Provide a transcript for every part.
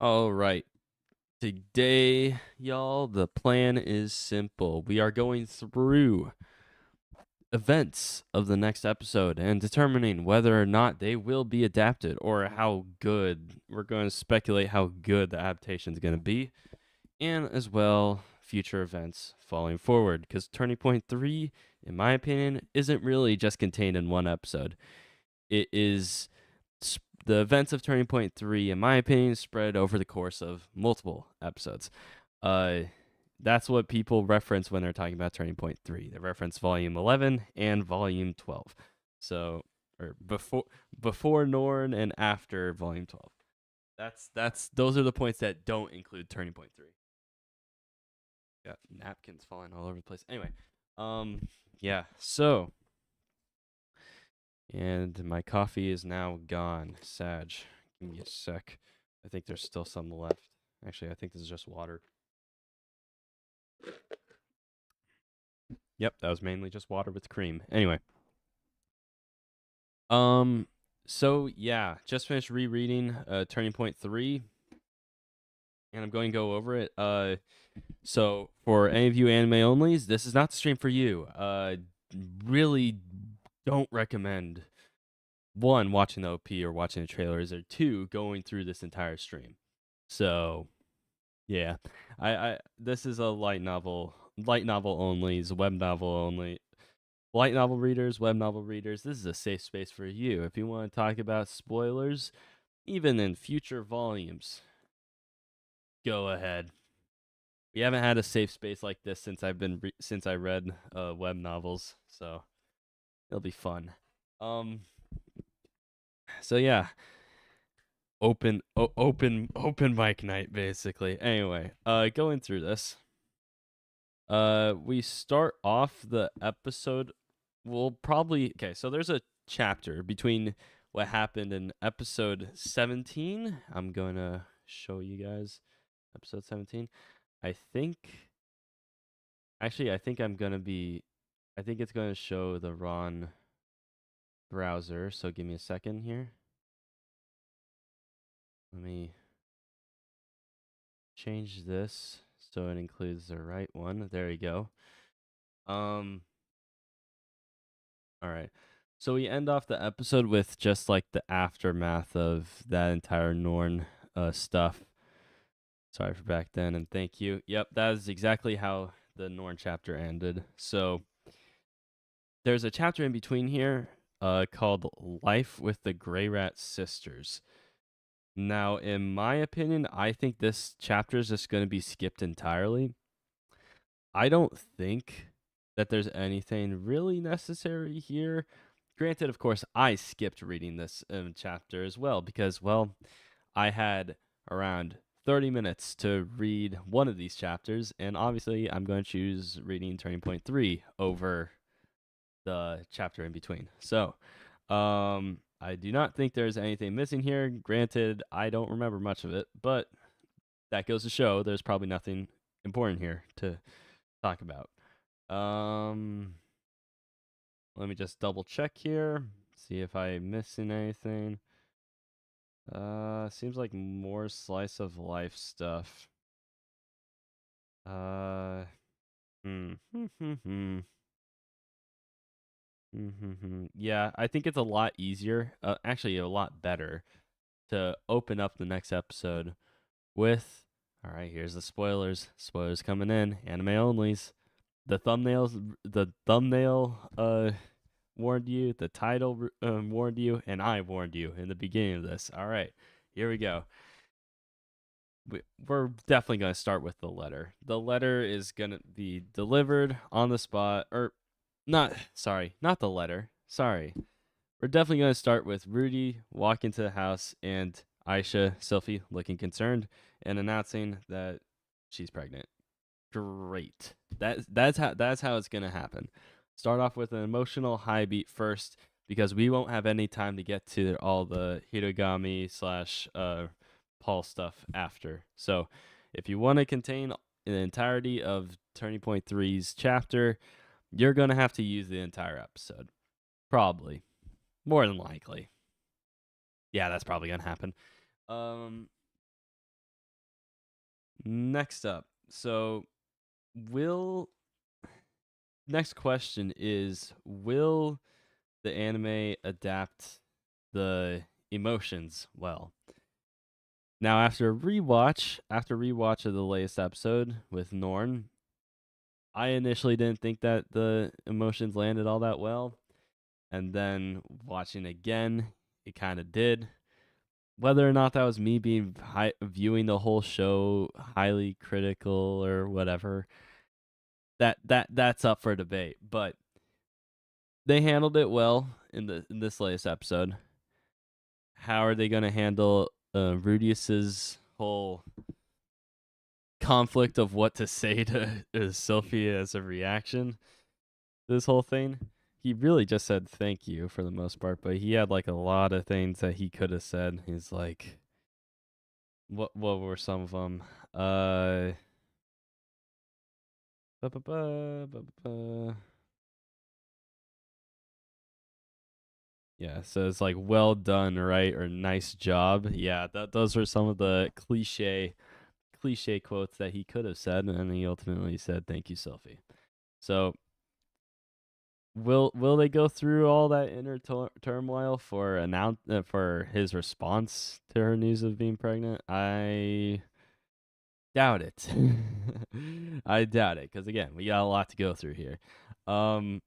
All right. Today, y'all, the plan is simple. We are going through events of the next episode and determining whether or not they will be adapted or how good. We're going to speculate how good the adaptation is going to be, and as well, future events falling forward. Because Turning Point 3, in my opinion, isn't really just contained in one episode. It is the events of Turning Point 3, in my opinion, spread over the course of multiple episodes. Uh, that's what people reference when they're talking about Turning Point 3. They reference Volume 11 and Volume 12. So, or before Norn and after Volume 12. That's those are the points that don't include Turning Point 3. Got napkins falling all over the place. Anyway, yeah. So, and my coffee is now gone. Sag. Give me a sec. I think there's still some left. Actually, I think this is just water. Yep, that was mainly just water with cream. Anyway. So yeah, just finished rereading Turning Point 3, and I'm going to go over it. So for any of you anime onlys, this is not the stream for you. Really don't recommend one, watching the OP or watching the trailers, or two, going through this entire stream. So, yeah, I this is a light novel only, web novel only. Light novel readers, web novel readers, this is a safe space for you. If you want to talk about spoilers, even in future volumes, go ahead. We haven't had a safe space like this since I read web novels, so it'll be fun. Um, so yeah, open mic night basically. Anyway, going through this. We start off the episode. We'll probably okay. So there's a chapter between what happened in episode 17. I'm gonna show you guys episode 17. I think actually I think I'm gonna be. I think it's gonna show the wrong browser. So give me a second here. Let me change this so it includes the right one. There you go. Um. All right. So we end off the episode with just like the aftermath of that entire Norn stuff. Sorry for back then, and thank you. Yep, that is exactly how the Norn chapter ended. So there's a chapter in between here called Life with the Gray Rat Sisters. Now, in my opinion, I think this chapter is just going to be skipped entirely. I don't think that there's anything really necessary here. Granted, of course, I skipped reading this chapter as well because, well, I had around 30 minutes to read one of these chapters, and obviously, I'm going to choose reading Turning Point 3 over the chapter in between. So, I do not think there's anything missing here. Granted, I don't remember much of it, but that goes to show there's probably nothing important here to talk about. Let me just double check here, see if I'm missing anything. Seems like more slice of life stuff. Uh, hmm, hmm, hmm, hmm. Yeah, I think it's a lot easier, actually a lot better, to open up the next episode with, all right, here's the spoilers. Spoilers coming in, anime onlys. The thumbnail warned you, the title warned you, and I warned you in the beginning of this. All right, here we go. We're definitely going to start with the letter. The letter is going to be delivered on the spot, or not, sorry, not the letter. Sorry. We're definitely going to start with Rudy walking to the house and Aisha, Sophie, looking concerned and announcing that she's pregnant. Great. That's how it's going to happen. Start off with an emotional high beat first because we won't have any time to get to all the Hitogami slash Paul stuff after. So if you want to contain the entirety of Turning Point 3's chapter, you're going to have to use the entire episode. Probably. More than likely. Yeah, that's probably going to happen. Next up. So, will next question is, will the anime adapt the emotions well? Now, after rewatch of the latest episode with Norn, I initially didn't think that the emotions landed all that well, and then watching again, it kind of did. Whether or not that was me being viewing the whole show highly critical or whatever, that's up for debate. But they handled it well in this latest episode. How are they going to handle Rudius's whole conflict of what to say to Sophie as a reaction to this whole thing? He really just said thank you for the most part, but he had like a lot of things that he could have said. He's like, what were some of them? Ba, ba, ba, ba, ba. Yeah, so it's like well done, right, or nice job. Yeah, those are some of the cliche quotes that he could have said, and he ultimately said, "Thank you, Sophie." So, will they go through all that inner turmoil for his response to her news of being pregnant? I doubt it. I doubt it because again, we got a lot to go through here. Um,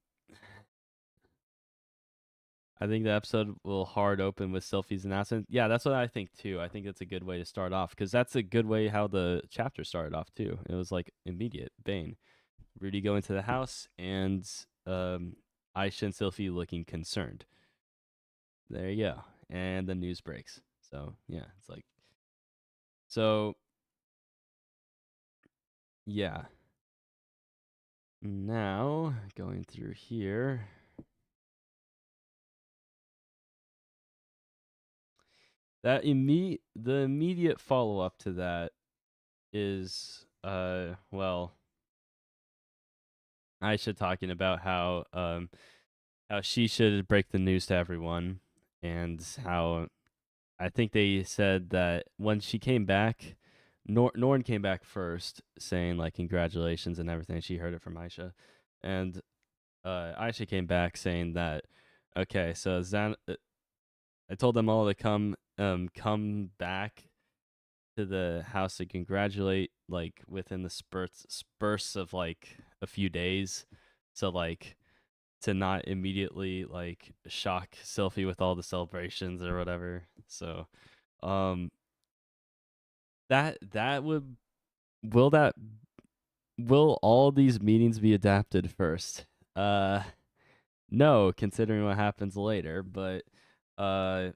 I think the episode will hard open with Sylphie's announcement. Yeah, that's what I think too. I think that's a good way to start off because that's a good way how the chapter started off too. It was like immediate bang. Rudy go into the house and Aisha and Sylphie looking concerned. There you go. And the news breaks. So yeah, it's like so yeah. Now going through here. The immediate follow up to that is well Aisha talking about how she should break the news to everyone, and how I think they said that when she came back, Norn came back first, saying like congratulations and everything. She heard it from Aisha, and Aisha came back saying that okay, so I told them all to come back to the house to congratulate like within the spurts of like a few days, so like to not immediately like shock Sylphie with all the celebrations or whatever. So, um, that would will that will all these meetings be adapted first? Uh, no, considering what happens later. But, uh,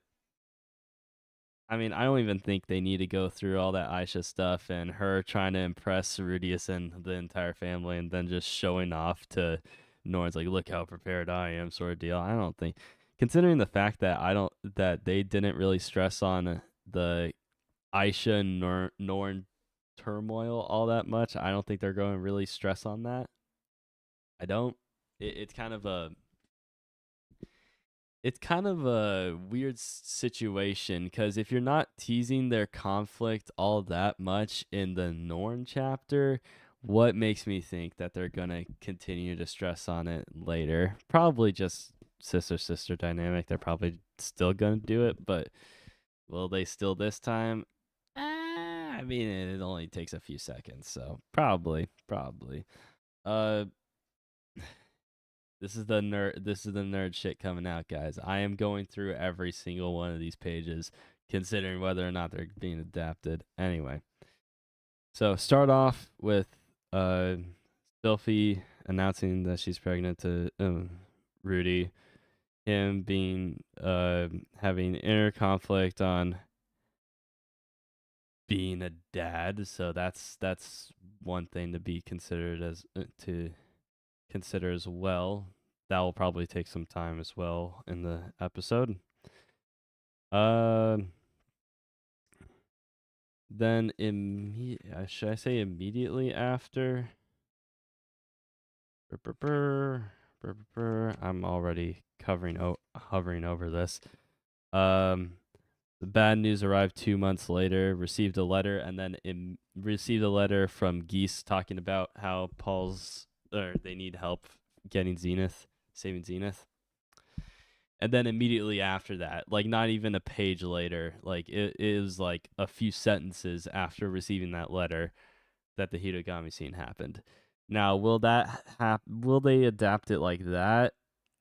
I mean, I don't even think they need to go through all that Aisha stuff and her trying to impress Rudius and the entire family, and then just showing off to Norns like, look how prepared I am, sort of deal. I don't think, considering the fact that that they didn't really stress on the Aisha and Norn turmoil all that much. I don't think they're going to really stress on that. I don't. It's kind of a weird situation because if you're not teasing their conflict all that much in the Norn chapter, what makes me think that they're gonna continue to stress on it later? Probably just sister dynamic. They're probably still gonna do it, but will they still this time? I mean, it only takes a few seconds, so probably. Uh, This is the nerd. This is the nerd shit coming out, guys. I am going through every single one of these pages, considering whether or not they're being adapted. Anyway, so start off with uh, Sylphie announcing that she's pregnant to Rudy. Him being having inner conflict on being a dad. So that's one thing to be considered as to consider as well. That will probably take some time as well in the episode. Uh, then should I say immediately after? Brr, brr, brr, I'm already hovering over this. Um, The bad news arrived 2 months later. Received a letter, and then received a letter from Geese talking about how Paul's or they need help getting Zenith, saving Zenith. And then immediately after that, like not even a page later, like it was like a few sentences after receiving that letter that the Hitogami scene happened. Now, will they adapt it like that?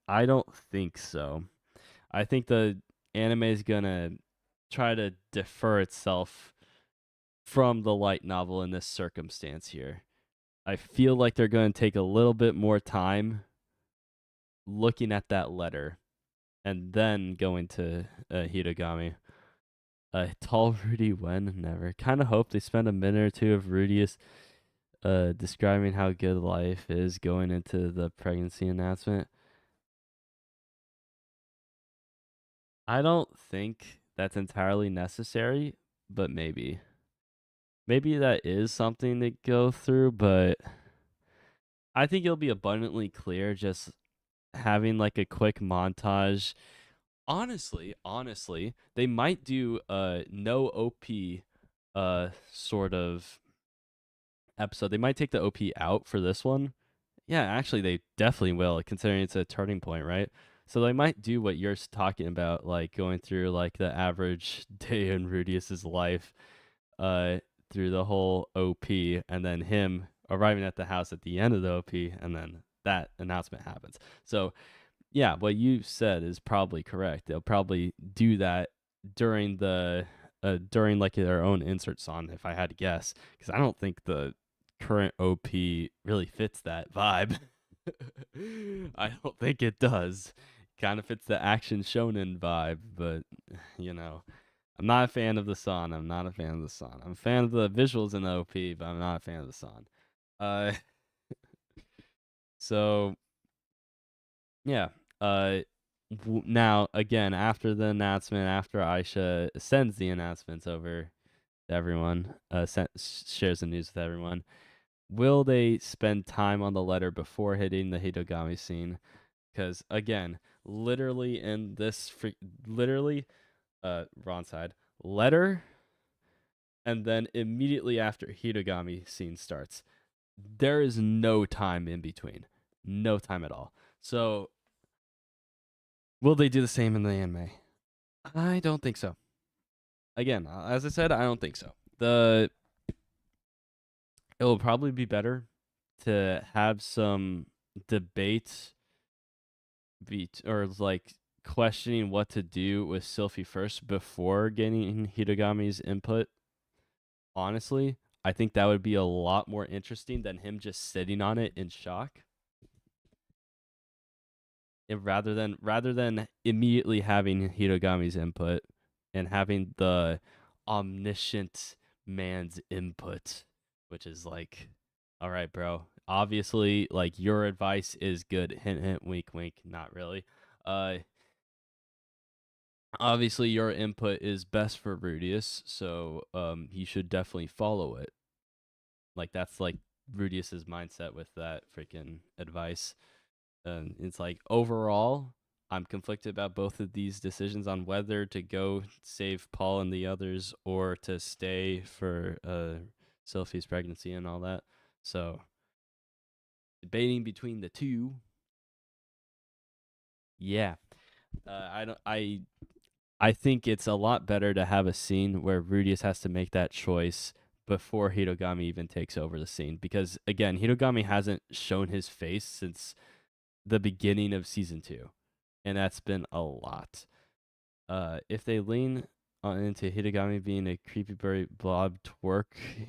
I don't think so. I think the anime is gonna try to defer itself from the light novel in this circumstance here. I feel like they're going to take a little bit more time looking at that letter and then going to Hitogami. Tall Rudy when never. Kind of hope they spend a minute or two of Rudius describing how good life is going into the pregnancy announcement. I don't think that's entirely necessary, but maybe. Maybe that is something to go through, but I think it'll be abundantly clear just having like a quick montage. Honestly, they might do a no OP sort of episode. They might take the OP out for this one. Yeah, actually they definitely will, considering it's a turning point, right? So they might do what you're talking about, like going through like the average day in Rudius's life, uh, through the whole OP, and then him arriving at the house at the end of the OP, and then that announcement happens. So yeah, what you said is probably correct. They'll probably do that during the during like their own insert song, if I had to guess, because I don't think the current OP really fits that vibe. I don't think it does. Kind of fits the action shonen vibe, but I'm not a fan of the song. I'm not a fan of the song. I'm a fan of the visuals in the OP, but I'm not a fan of the song. Uh, so yeah. Uh, Now again, after the announcement, after Aisha sends the announcements over to everyone, shares the news with everyone. Will they spend time on the letter before hitting the Hitogami scene? Because again, literally in this, literally, wrong side, letter, and then immediately after Hitogami scene starts, there is no time in between, no time at all. So will they do the same in the anime? I don't think so. Again, as I said, I don't think so. It will probably be better to have some debate or like questioning what to do with Sylphie first before getting Hitogami's input. Honestly, I think that would be a lot more interesting than him just sitting on it in shock. Rather than immediately having Hitogami's input and having the omniscient man's input, which is like, all right, bro. Obviously, like your advice is good. Hint, hint, wink, wink. Not really. Uh, Obviously your input is best for Rudius, so he should definitely follow it. Like that's like Rudius's mindset with that freaking advice. It's like overall, I'm conflicted about both of these decisions on whether to go save Paul and the others or to stay for Sophie's pregnancy and all that. So debating between the two. Yeah. I don't I think it's a lot better to have a scene where Rudius has to make that choice before Hitogami even takes over the scene. Because again, Hitogami hasn't shown his face since the beginning of season 2. And that's been a lot. If they lean into Hitogami being a creepy berry blob twerk,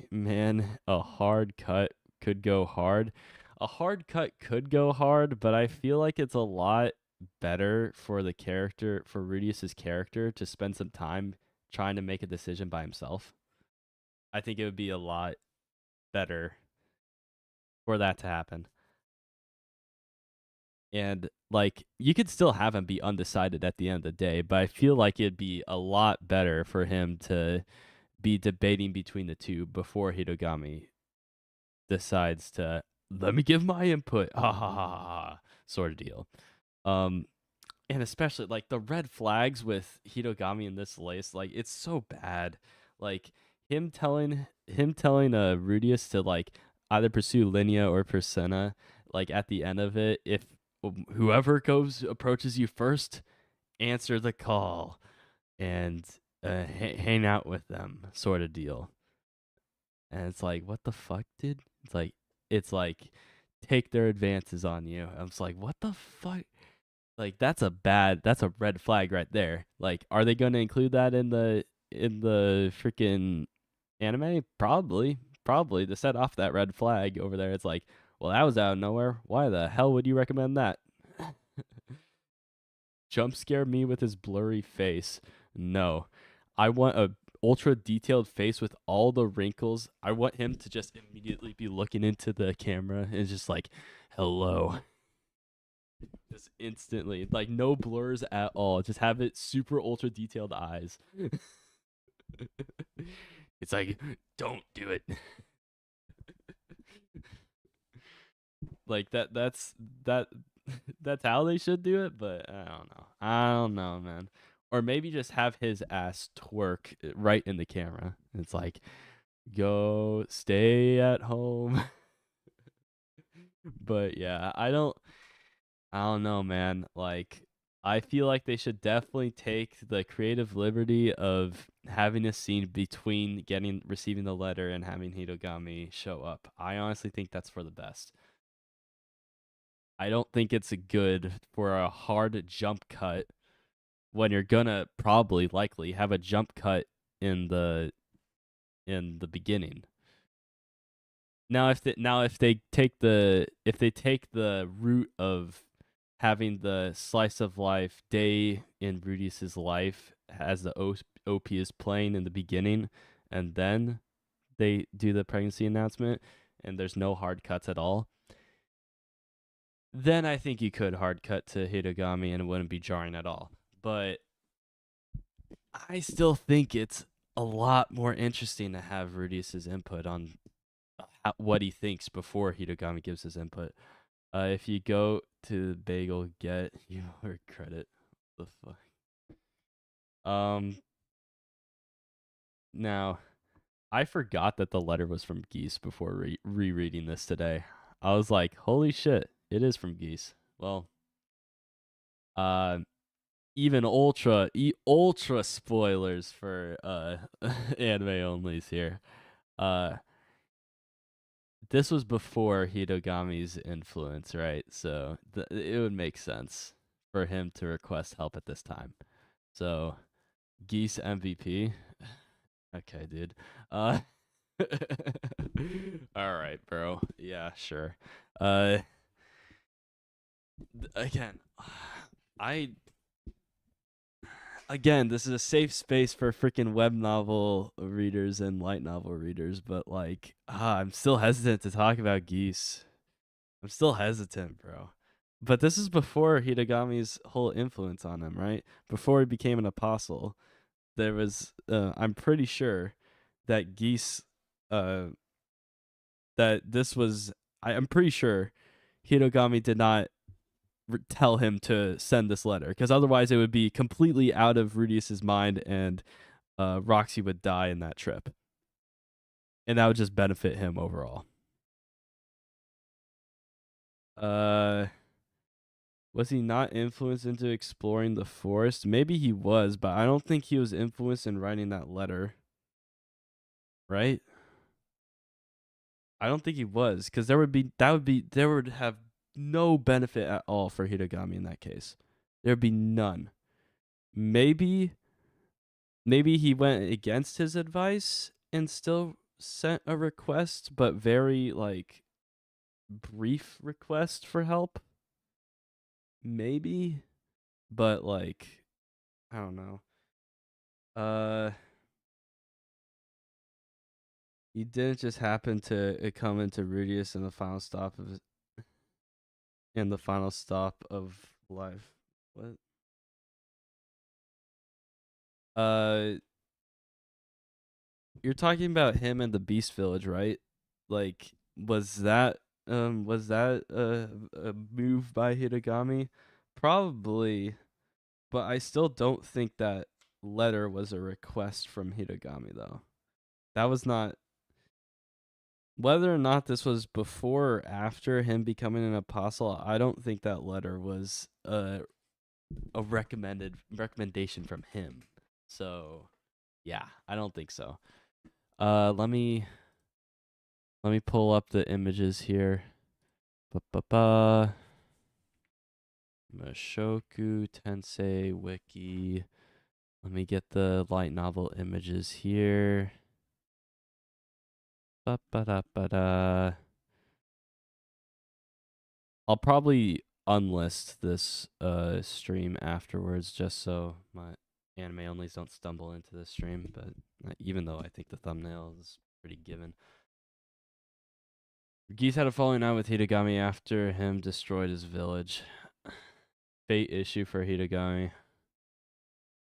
man, a hard cut could go hard. A hard cut could go hard, but I feel like it's a lot better for the character, for Rudius's character, to spend some time trying to make a decision by himself. I think it would be a lot better for that to happen. And like you could still have him be undecided at the end of the day, but I feel like it'd be a lot better for him to be debating between the two before Hitogami decides to let me give my input, ha ha ha ha, sort of deal. Um, and especially like the red flags with Hitogami in this list, like it's so bad. Like him telling Rudius to like either pursue Linea or Persona, like at the end of it, if whoever goes approaches you first, answer the call and hang out with them, sort of deal. And it's like, what the fuck, dude? It's like take their advances on you. I'm just like, what the fuck? Like that's a red flag right there. Like, are they going to include that in the freaking anime? Probably to set off that red flag over there. It's like, well, that was out of nowhere. Why the hell would you recommend that? Jump scare me with his blurry face. No, I want a ultra detailed face with all the wrinkles. I want him to just immediately be looking into the camera and just like, hello. Just instantly, like no blurs at all. Just have it super ultra detailed eyes. It's like, don't do it. Like that that's how they should do it, but I don't know, man. Or maybe just have his ass twerk right in the camera. It's like, go stay at home. But yeah, I don't know, man. Like, I feel like they should definitely take the creative liberty of having a scene between receiving the letter and having Hitogami show up. I honestly think that's for the best. I don't think it's a good for a hard jump cut when you're gonna probably likely have a jump cut in the beginning. Now if they take the route of having the slice of life day in Rudius's life as the OP is playing in the beginning, and then they do the pregnancy announcement, and there's no hard cuts at all, then I think you could hard cut to Hitogami and it wouldn't be jarring at all. But I still think it's a lot more interesting to have Rudius's input on what he thinks before Hitogami gives his input. If you go to Bagel Get your credit, the fuck. Now I forgot that the letter was from Geese before rereading this today. I was like, holy shit, it is from Geese. Well, uh, even ultra spoilers for anime onlys here. Uh, this was before Hitogami's influence, right? So it would make sense for him to request help at this time. So Geese MVP. Okay, dude. All right, bro. Yeah, sure. Uh, again, I again, this is a safe space for freaking web novel readers and light novel readers, but like, I'm still hesitant to talk about Geese. I'm still hesitant, bro. But this is before Hitogami's whole influence on him, right? Before he became an apostle, there was, I'm pretty sure that Geese, uh, that this was, I'm pretty sure Hitogami did not tell him to send this letter, because otherwise it would be completely out of Rudius's mind, and Roxy would die in that trip, and that would just benefit him overall. Uh, was he not influenced into exploring the forest? Maybe he was, but I don't think he was influenced in writing that letter. Right? I don't think he was, because there would have no benefit at all for Hitogami in that case. There'd be none. Maybe he went against his advice and still sent a request, but very like brief request for help. Maybe, but like, I don't know. Uh he didn't just happen to come into Rudius in the final stop of life. What? Uh you're talking about him in the Beast Village, right? Like, was that a move by Hitogami? Probably. But I still don't think that letter was a request from Hitogami, though. That was not. Whether or not this was before or after him becoming an apostle, I don't think that letter was a recommendation from him. So, yeah, I don't think so. Let me pull up the images here. Mushoku Tensei wiki. Let me get the light novel images here. Ba-ba-da-ba-da. I'll probably unlist this stream afterwards just so my anime onlys don't stumble into this stream, but even though I think the thumbnail is pretty given. Geese had a falling out with Hitogami after him destroyed his village. Fate issue for Hitogami.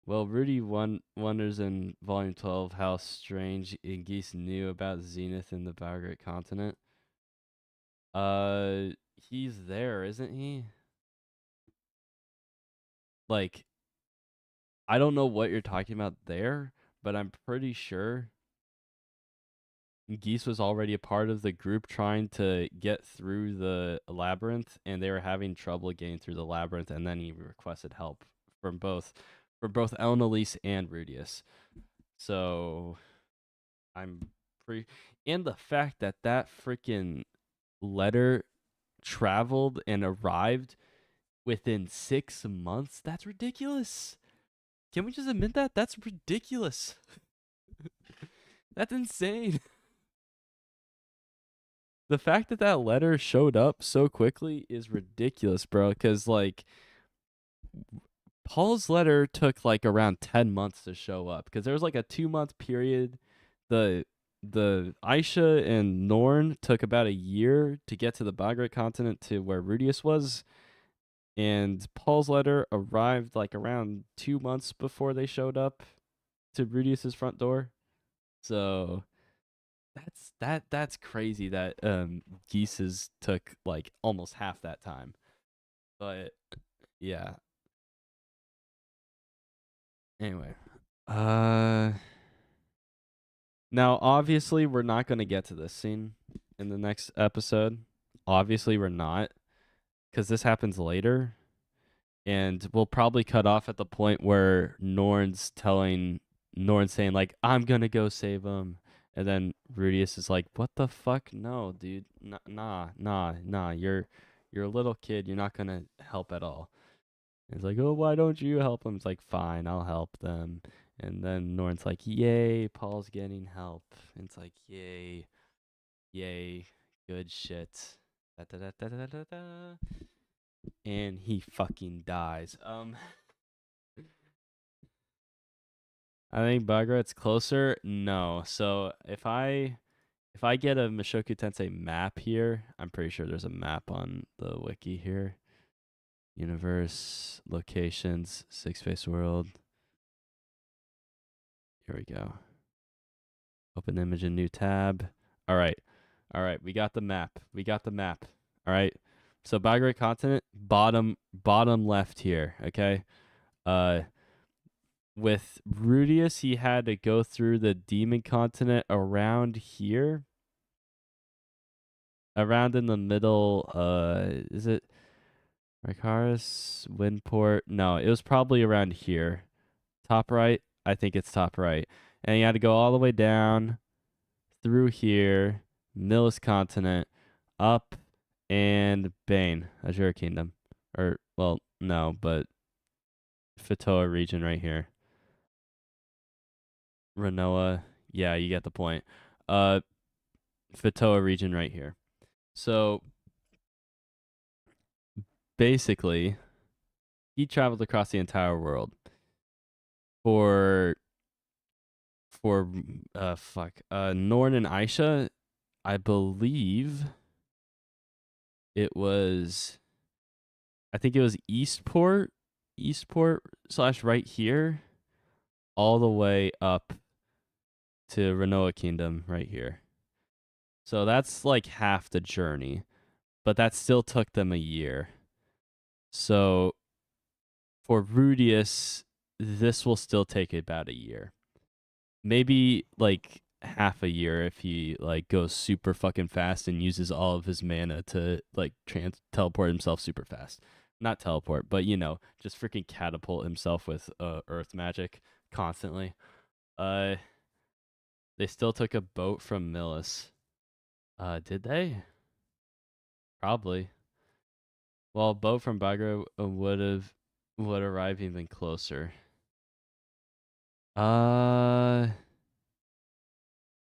Well, Rudy wonders in Volume 12 how strange Geese knew about Zenith in the Valgric continent. He's there, isn't he? Like, I don't know what you're talking about there, but I'm pretty sure Geese was already a part of the group trying to get through the labyrinth, and they were having trouble getting through the labyrinth, and then he requested help from both Elnalise and Rudius. So I'm pretty, and the fact that that freaking letter traveled and arrived within 6 months, that's ridiculous. Can we just admit that? That's ridiculous. That's insane. The fact that that letter showed up so quickly is ridiculous, bro. Because, like, Paul's letter took, like, around 10 months to show up. Because there was, like, a 2-month period. The Aisha and Norn took about a year to get to the Bagrat continent to where Rudius was. And Paul's letter arrived, like, around 2 months before they showed up to Rudius's front door. So that's crazy that Geese's took like almost half that time. But yeah. Anyway. Now obviously we're not going to get to this scene in the next episode. Obviously we're not, cuz this happens later, and we'll probably cut off at the point where Norn saying like I'm going to go save him. And then Rudius is like, "What the fuck? No, dude. Nah. You're a little kid. You're not gonna help at all." And he's like, "Oh, why don't you help him?" It's like, "Fine, I'll help them." And then Norn's like, "Yay, Paul's getting help." And it's like, "Yay, good shit." Da, da, da, da, da, da, da. And he fucking dies. I think Bagrat's closer. No. So if I get a Mushoku Tensei map here, I'm pretty sure there's a map on the wiki here. Universe, locations, six-face world. Here we go. Open image in new tab. All right. We got the map. All right. So Bagrat continent, bottom left here. Okay. With Rudius, he had to go through the demon continent around here. Around in the middle, is it Ricaris, Windport? No, it was probably around here. Top right? I think it's top right. And you had to go all the way down through here, Millis continent, up, and Bane, Azure Kingdom. Or, well, no, but Fatoa region right here. Renoa, yeah, you get the point. Fatoa region right here. So basically, he traveled across the entire world for Norn and Aisha. I believe it was, I think it was Eastport / right here, all the way up to Renoa Kingdom right here. So that's like half the journey, but that still took them a year. So for Rudius, this will still take about a year. Maybe like half a year if he like goes super fucking fast and uses all of his mana to like teleport himself super fast. Not teleport, but just freaking catapult himself with earth magic constantly. Uh they still took a boat from Millis. Did they? Probably. Well, a boat from Bagra would arrive even closer. Uh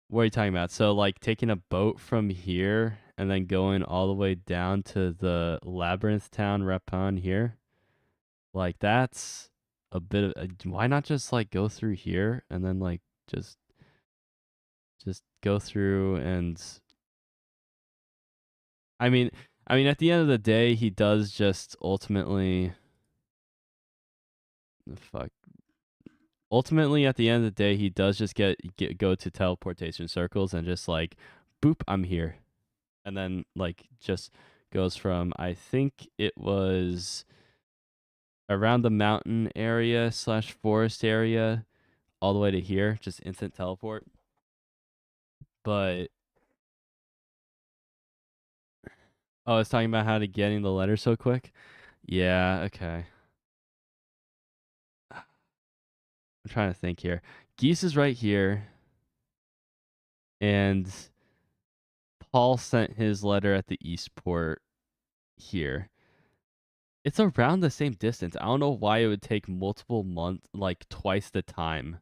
What are you talking about? So like taking a boat from here and then going all the way down to the labyrinth town Repon here? Like that's a bit of why not just like go through here and then like just go through and I mean at the end of the day he does just fuck ultimately at the end of the day he does just go to teleportation circles and just like boop I'm here. And then like just goes from I think it was around the mountain area / forest area all the way to here, just instant teleport. But I was talking about how to getting the letter so quick. Yeah, okay. I'm trying to think here. Geese is right here, and Paul sent his letter at the Eastport here. It's around the same distance. I don't know why it would take multiple months, like twice the time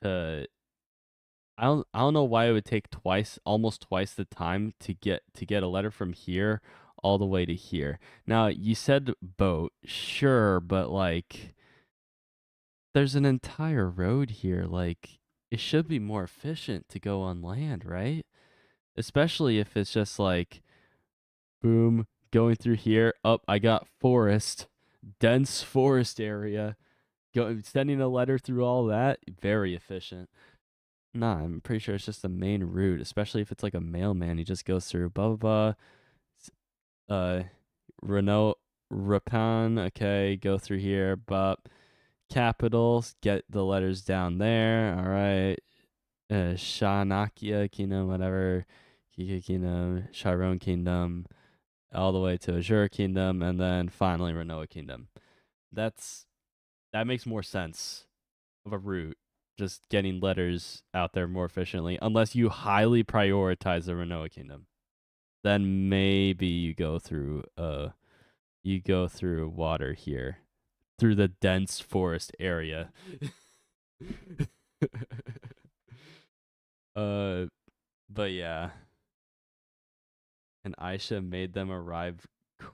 to I don't know why it would take almost twice the time to get a letter from here all the way to here. Now, you said boat, sure, but like there's an entire road here. Like it should be more efficient to go on land, right? Especially if it's just like boom, going through here. Up, I got forest, dense forest area. Sending a letter through all that, very efficient. Nah, I'm pretty sure it's just the main route, especially if it's like a mailman. He just goes through blah blah blah. Renault Rapan. Okay, go through here. But capitals, get the letters down there. All right. Shanakia Kingdom, whatever. Kika Kingdom, Chiron Kingdom, all the way to Azure Kingdom, and then finally Renoa Kingdom. That makes more sense of a route, just getting letters out there more efficiently, unless you highly prioritize the Renoa Kingdom. Then maybe you go through water here, through the dense forest area. uh but yeah. And Aisha made them arrive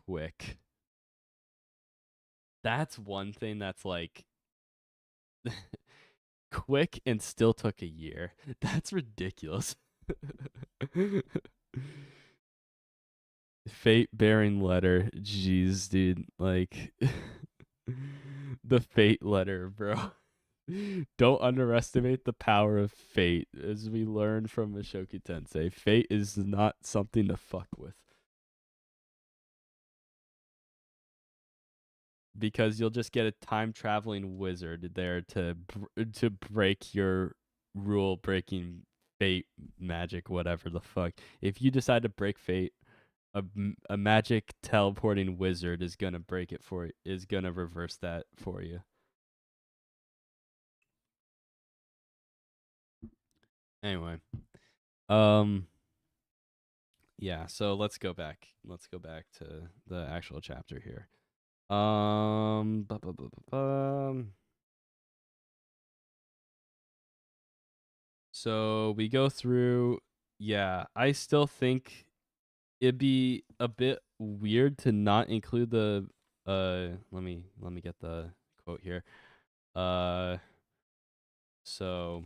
quick. That's one thing that's like quick and still took a year. That's ridiculous. Fate bearing letter. Jeez, dude. Like the fate letter, bro. Don't underestimate the power of fate, as we learned from Mushoku Tensei. Fate is not something to fuck with. Because you'll just get a time traveling wizard there to break your rule breaking fate magic, whatever the fuck. If you decide to break fate, a magic teleporting wizard is gonna break it for you, is gonna reverse that for you. Anyway, um, yeah. So let's go back. Let's go back to the actual chapter here. So we go through. Yeah, I still think it'd be a bit weird to not include the. Let me get the quote here. Uh, so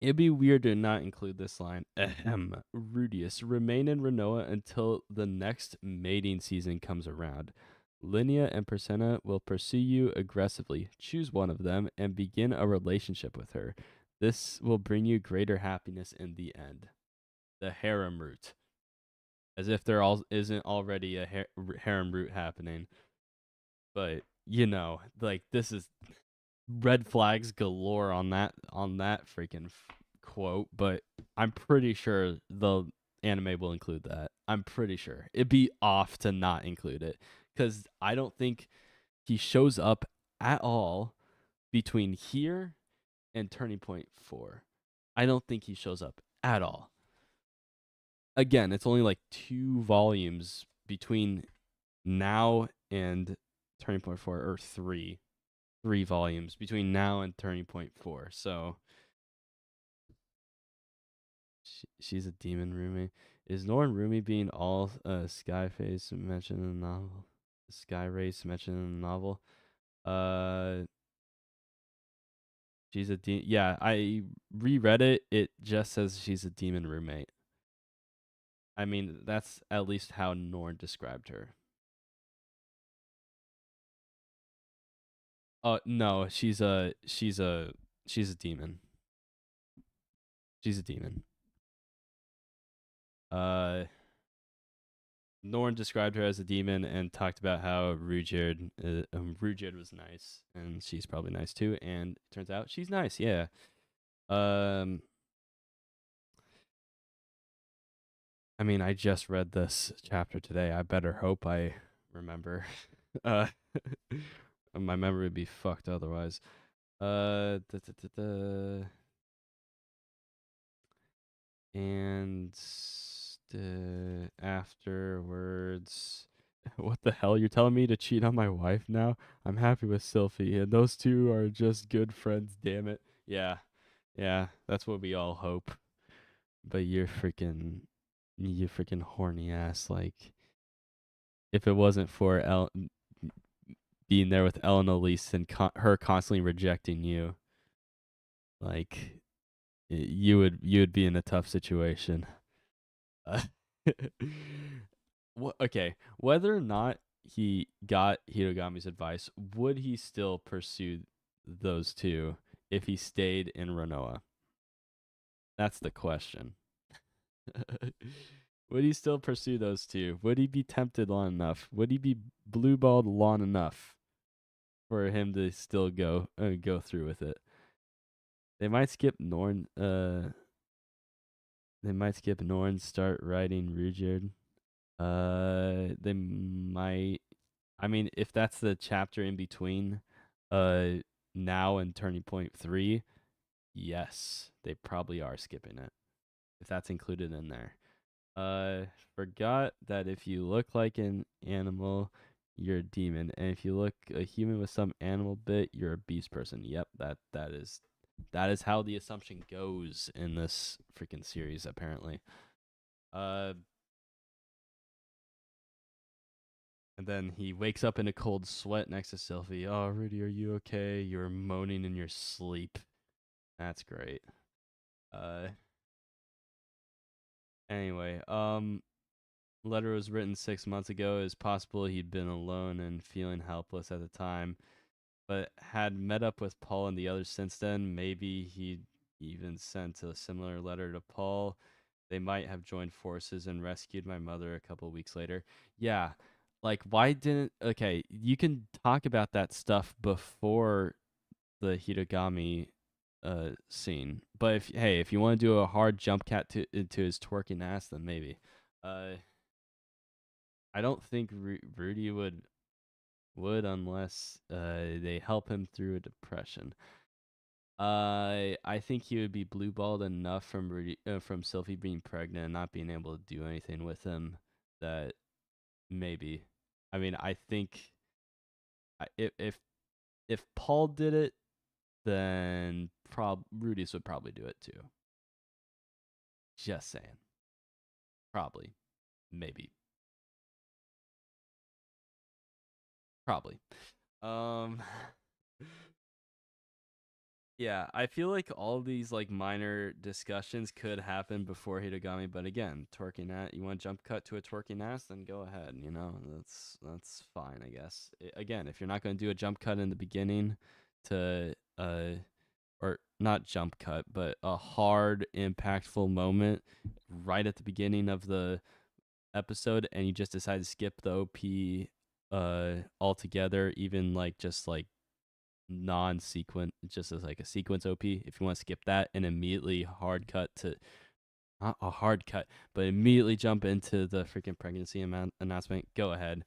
it'd be weird to not include this line. Ahem. Rudius, remain in Renoa until the next mating season comes around. Linnea and Persenna will pursue you aggressively. Choose one of them and begin a relationship with her. This will bring you greater happiness in the end. The harem route. As if there isn't already a harem route happening. But like this is red flags galore on that freaking quote, but I'm pretty sure the anime will include that. I'm pretty sure. It'd be off to not include it cuz I don't think he shows up at all between here and Turning Point 4. I don't think he shows up at all. Again, it's only like 2 volumes between now and Turning Point 4, or 3 volumes between now and Turning Point 4. So she's a demon Rumi. Is Norn Rumi being all Skyface mentioned in the novel? Sky Race mentioned in the novel? Uh, she's a yeah, I reread it. It just says she's a demon roommate. I mean, that's at least how Norn described her. No, she's a demon. She's a demon. Uh, Norn described her as a demon and talked about how Rudyard was nice, and she's probably nice too. And it turns out she's nice. Yeah. Um, I mean, I just read this chapter today. I better hope I remember. uh, my memory would be fucked otherwise. Da, da, da, da. And afterwards, what the hell? You're telling me to cheat on my wife now? I'm happy with Sylphie, and those two are just good friends. Damn it. Yeah, yeah, that's what we all hope. But you freaking horny ass. Like, if it wasn't for being there with Ellen Elise and her constantly rejecting you, like, you would be in a tough situation. Uh, okay, whether or not he got Hitogami's advice, would he still pursue those two if he stayed in Renoa? That's the question. Would he still pursue those two? Would he be tempted long enough? Would he be blueballed long enough for him to still go through with it? They might skip Norn. They might skip Norn. Start writing Rudyard. They might. I mean, if that's the chapter in between, now and Turning Point 3, yes, they probably are skipping it. If that's included in there. Forgot that if you look like an animal, you're a demon, and if you look a human with some animal bit, you're a beast person. Yep, that is how the assumption goes in this freaking series, apparently. Uh, And then he wakes up in a cold sweat next to Sylvie. Oh, Rudy, are you okay? You're moaning in your sleep. That's great. Uh, anyway, letter was written 6 months ago. It's possible he'd been alone and feeling helpless at the time, but had met up with Paul and the others since then. Maybe he'd even sent a similar letter to Paul. They might have joined forces and rescued my mother a couple weeks later. Yeah, like why didn't okay, you can talk about that stuff before the Hitogami scene. But if you want to do a hard jump cut into his twerking ass, then maybe. Uh I don't think Rudy would unless they help him through a depression. I think he would be blue balled enough from from Sylvie being pregnant and not being able to do anything with him that maybe. I mean, I think if Paul did it, then Rudy's would probably do it too. Just saying. Probably. Maybe. Probably. Um Yeah, I feel like all these like minor discussions could happen before Hitogami, but again, twerking at you want to jump cut to a twerking ass, then go ahead. That's fine, I guess. Again, if you're not going to do a jump cut in the beginning to or not jump cut, but a hard, impactful moment right at the beginning of the episode, and you just decide to skip the OP altogether, even like just like non-sequent, just as like a sequence OP. If you want to skip that and immediately hard cut to not a hard cut, but immediately jump into the freaking pregnancy announcement, go ahead.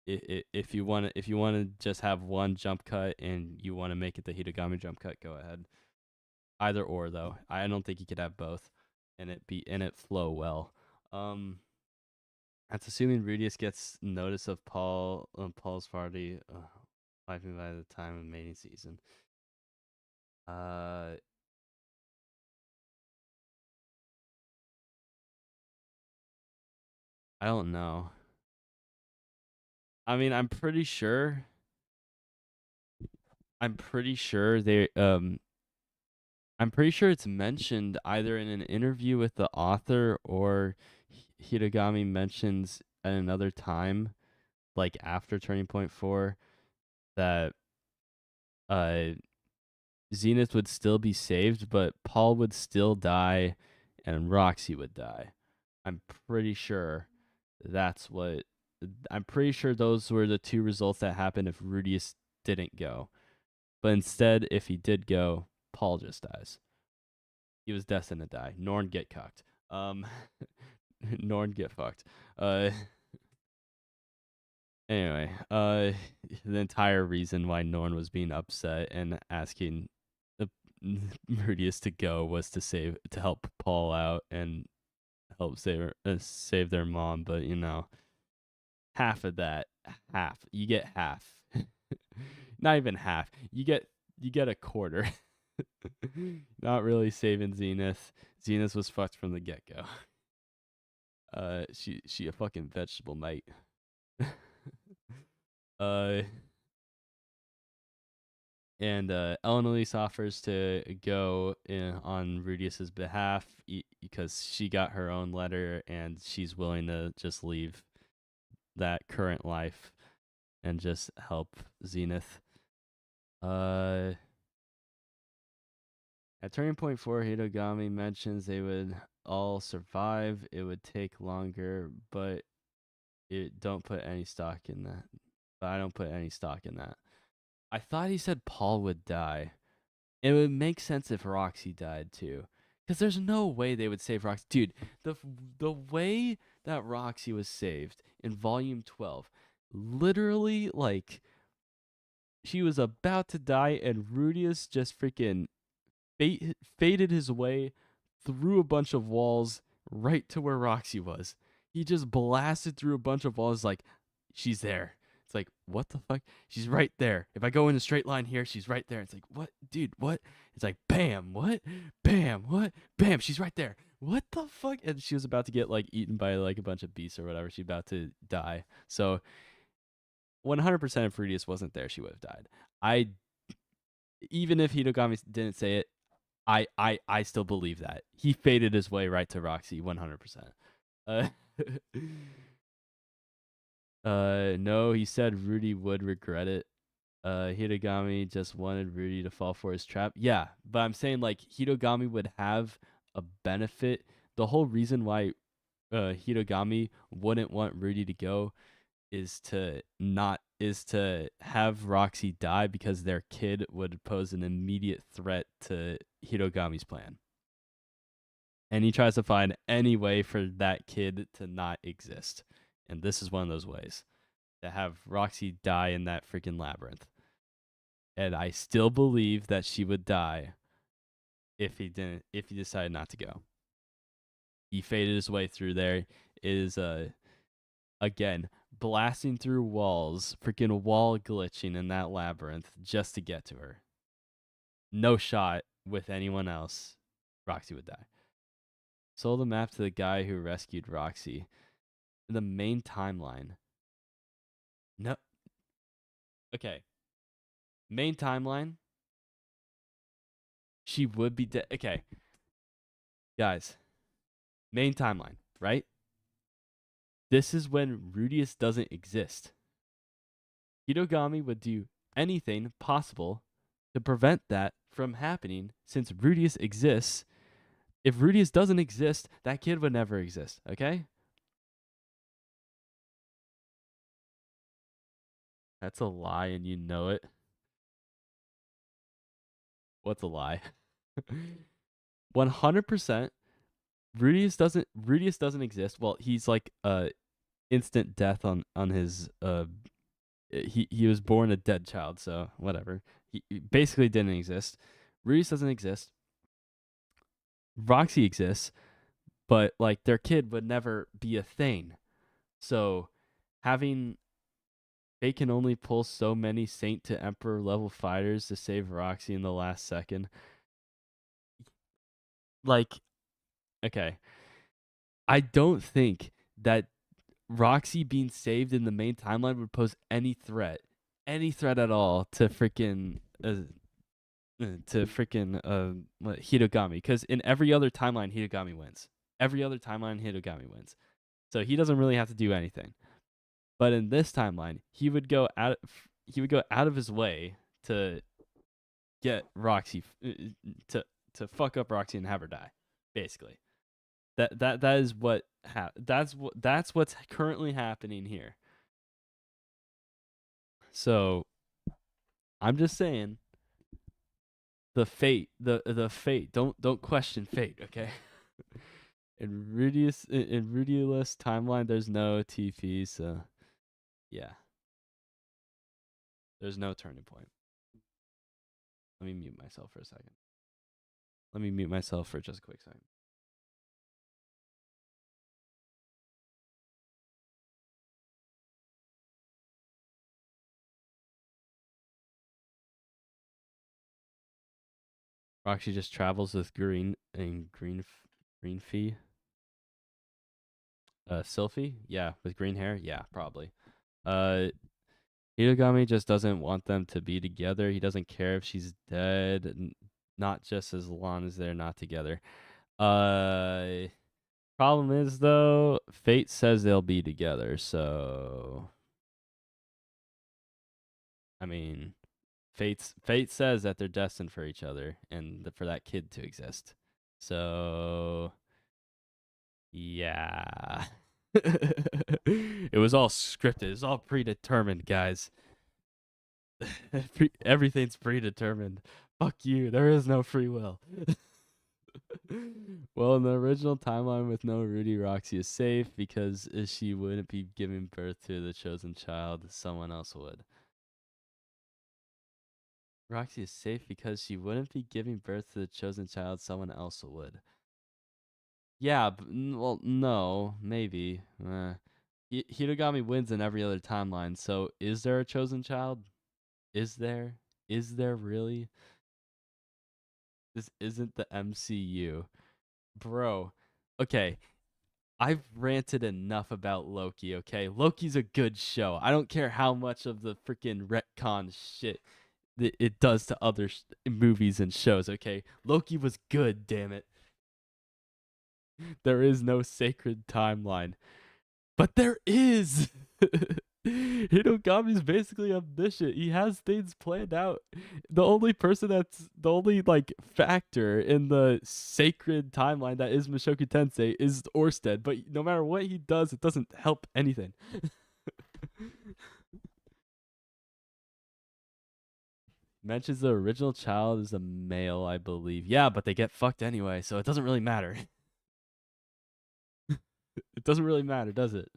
If you want to, just have one jump cut and you want to make it the Hitogami jump cut, go ahead. Either or though, I don't think you could have both, and it flow well. That's assuming Rudius gets notice of Paul's party, wiping by the time of mating season. I don't know. I mean, I'm pretty sure. I'm pretty sure they I'm pretty sure it's mentioned either in an interview with the author or Hitogami mentions at another time, like after Turning Point 4, that uh Zenith would still be saved, but Paul would still die and Roxy would die. I'm pretty sure that's what I'm pretty sure those were the two results that happened if Rudius didn't go. But instead, if he did go, Paul just dies. He was destined to die. Norn get cucked. Norn get fucked. Anyway, the entire reason why Norn was being upset and asking Rudius to go was to help Paul out and help save their mom. But half of that, you get half, not even half. You get a quarter. Not really saving Zenith. Zenith was fucked from the get go. She a fucking vegetable, mate. uh, and Eloise offers to go on Rudius's behalf because she got her own letter and she's willing to just leave that current life and just help Zenith. At Turning Point 4, Hitogami mentions they would all survive. It would take longer, but don't put any stock in that. But I don't put any stock in that. I thought he said Paul would die. It would make sense if Roxy died too. Because there's no way they would save Roxy. Dude, the way that Roxy was saved in Volume 12, literally, like, she was about to die and Rudius just freaking faded his way through a bunch of walls right to where Roxy was. He just blasted through a bunch of walls like, she's there. It's like, what the fuck? She's right there. If I go in a straight line here, she's right there. It's like, what? Dude, what? It's like, bam, what? Bam, what? Bam, she's right there. What the fuck? And she was about to get, like, eaten by, like, a bunch of beasts or whatever. She's about to die. So, 100% if Rudius wasn't there, she would have died. Even if Hitogami didn't say it, I still believe that. He faded his way right to Roxy 100%. Uh, no, he said Rudy would regret it. Hitogami just wanted Rudy to fall for his trap. Yeah, but I'm saying like Hitogami would have a benefit. The whole reason why Hitogami wouldn't want Rudy to go is to have Roxy die because their kid would pose an immediate threat to Hitogami's plan. And he tries to find any way for that kid to not exist. And this is one of those ways, to have Roxy die in that freaking labyrinth. And I still believe that she would die if he decided not to go. He faded his way through there. Is again blasting through walls, freaking wall glitching in that labyrinth just to get to her. No shot with anyone else, Roxy would die. Sold the map to the guy who rescued Roxy. The main timeline. No. Okay. Main timeline. She would be dead. Okay. Guys. Main timeline, right? This is when Rudius doesn't exist. Hitogami would do anything possible to prevent that from happening since Rudius exists. If Rudius doesn't exist, that kid would never exist, okay? That's a lie, and you know it. What's a lie? 100%. Rudius doesn't exist. Well, he's like instant death on his he was born a dead child, so whatever. He basically didn't exist. Rudius doesn't exist. Roxy exists, but like their kid would never be a thing. So having they can only pull so many Saint to Emperor level fighters to save Roxy in the last second. Like, okay. I don't think that Roxy being saved in the main timeline would pose any threat at all to freaking Hitogami. Because in every other timeline, Hitogami wins. Every other timeline, Hitogami wins. So he doesn't really have to do anything. But in this timeline, he would go out of his way to get Roxy to fuck up Roxy and have her die, basically. That is that's what's currently happening here. So I'm just saying the fate. Don't question fate, okay? In Rudius timeline, there's no TP, so yeah, there's no turning point. Let me mute myself for a second. Let me mute myself for just a quick second. Roxy just travels with Green Fee. Sylphie? Yeah, with green hair? Yeah, probably. Hitogami just doesn't want them to be together. He doesn't care if she's dead, not just as long as they're not together. Problem is though, fate says they'll be together, so I mean, fate says that they're destined for each other and for that kid to exist. So yeah. It was all scripted. It was all predetermined, guys. Everything's predetermined. Fuck you. There is no free will. Well, in the original timeline with no Rudy, Roxy is safe because she wouldn't be giving birth to the chosen child. Someone else would. Roxy is safe because she wouldn't be giving birth to the chosen child. Someone else would. Yeah, well, no, maybe. Hitogami wins in every other timeline. So, is there a chosen child? Is there? Is there really? This isn't the MCU. Bro, okay. I've ranted enough about Loki, okay? Loki's a good show. I don't care how much of the freaking retcon shit that it does to other movies and shows, okay? Loki was good, damn it. There is no sacred timeline. But there is! Hitogami's basically omniscient. He has things planned out. The only like factor in the sacred timeline that is Mushoku Tensei is Orsted, but no matter what he does, it doesn't help anything. Mentions the original child is a male, I believe. Yeah, but they get fucked anyway, so it doesn't really matter. It doesn't really matter, does it?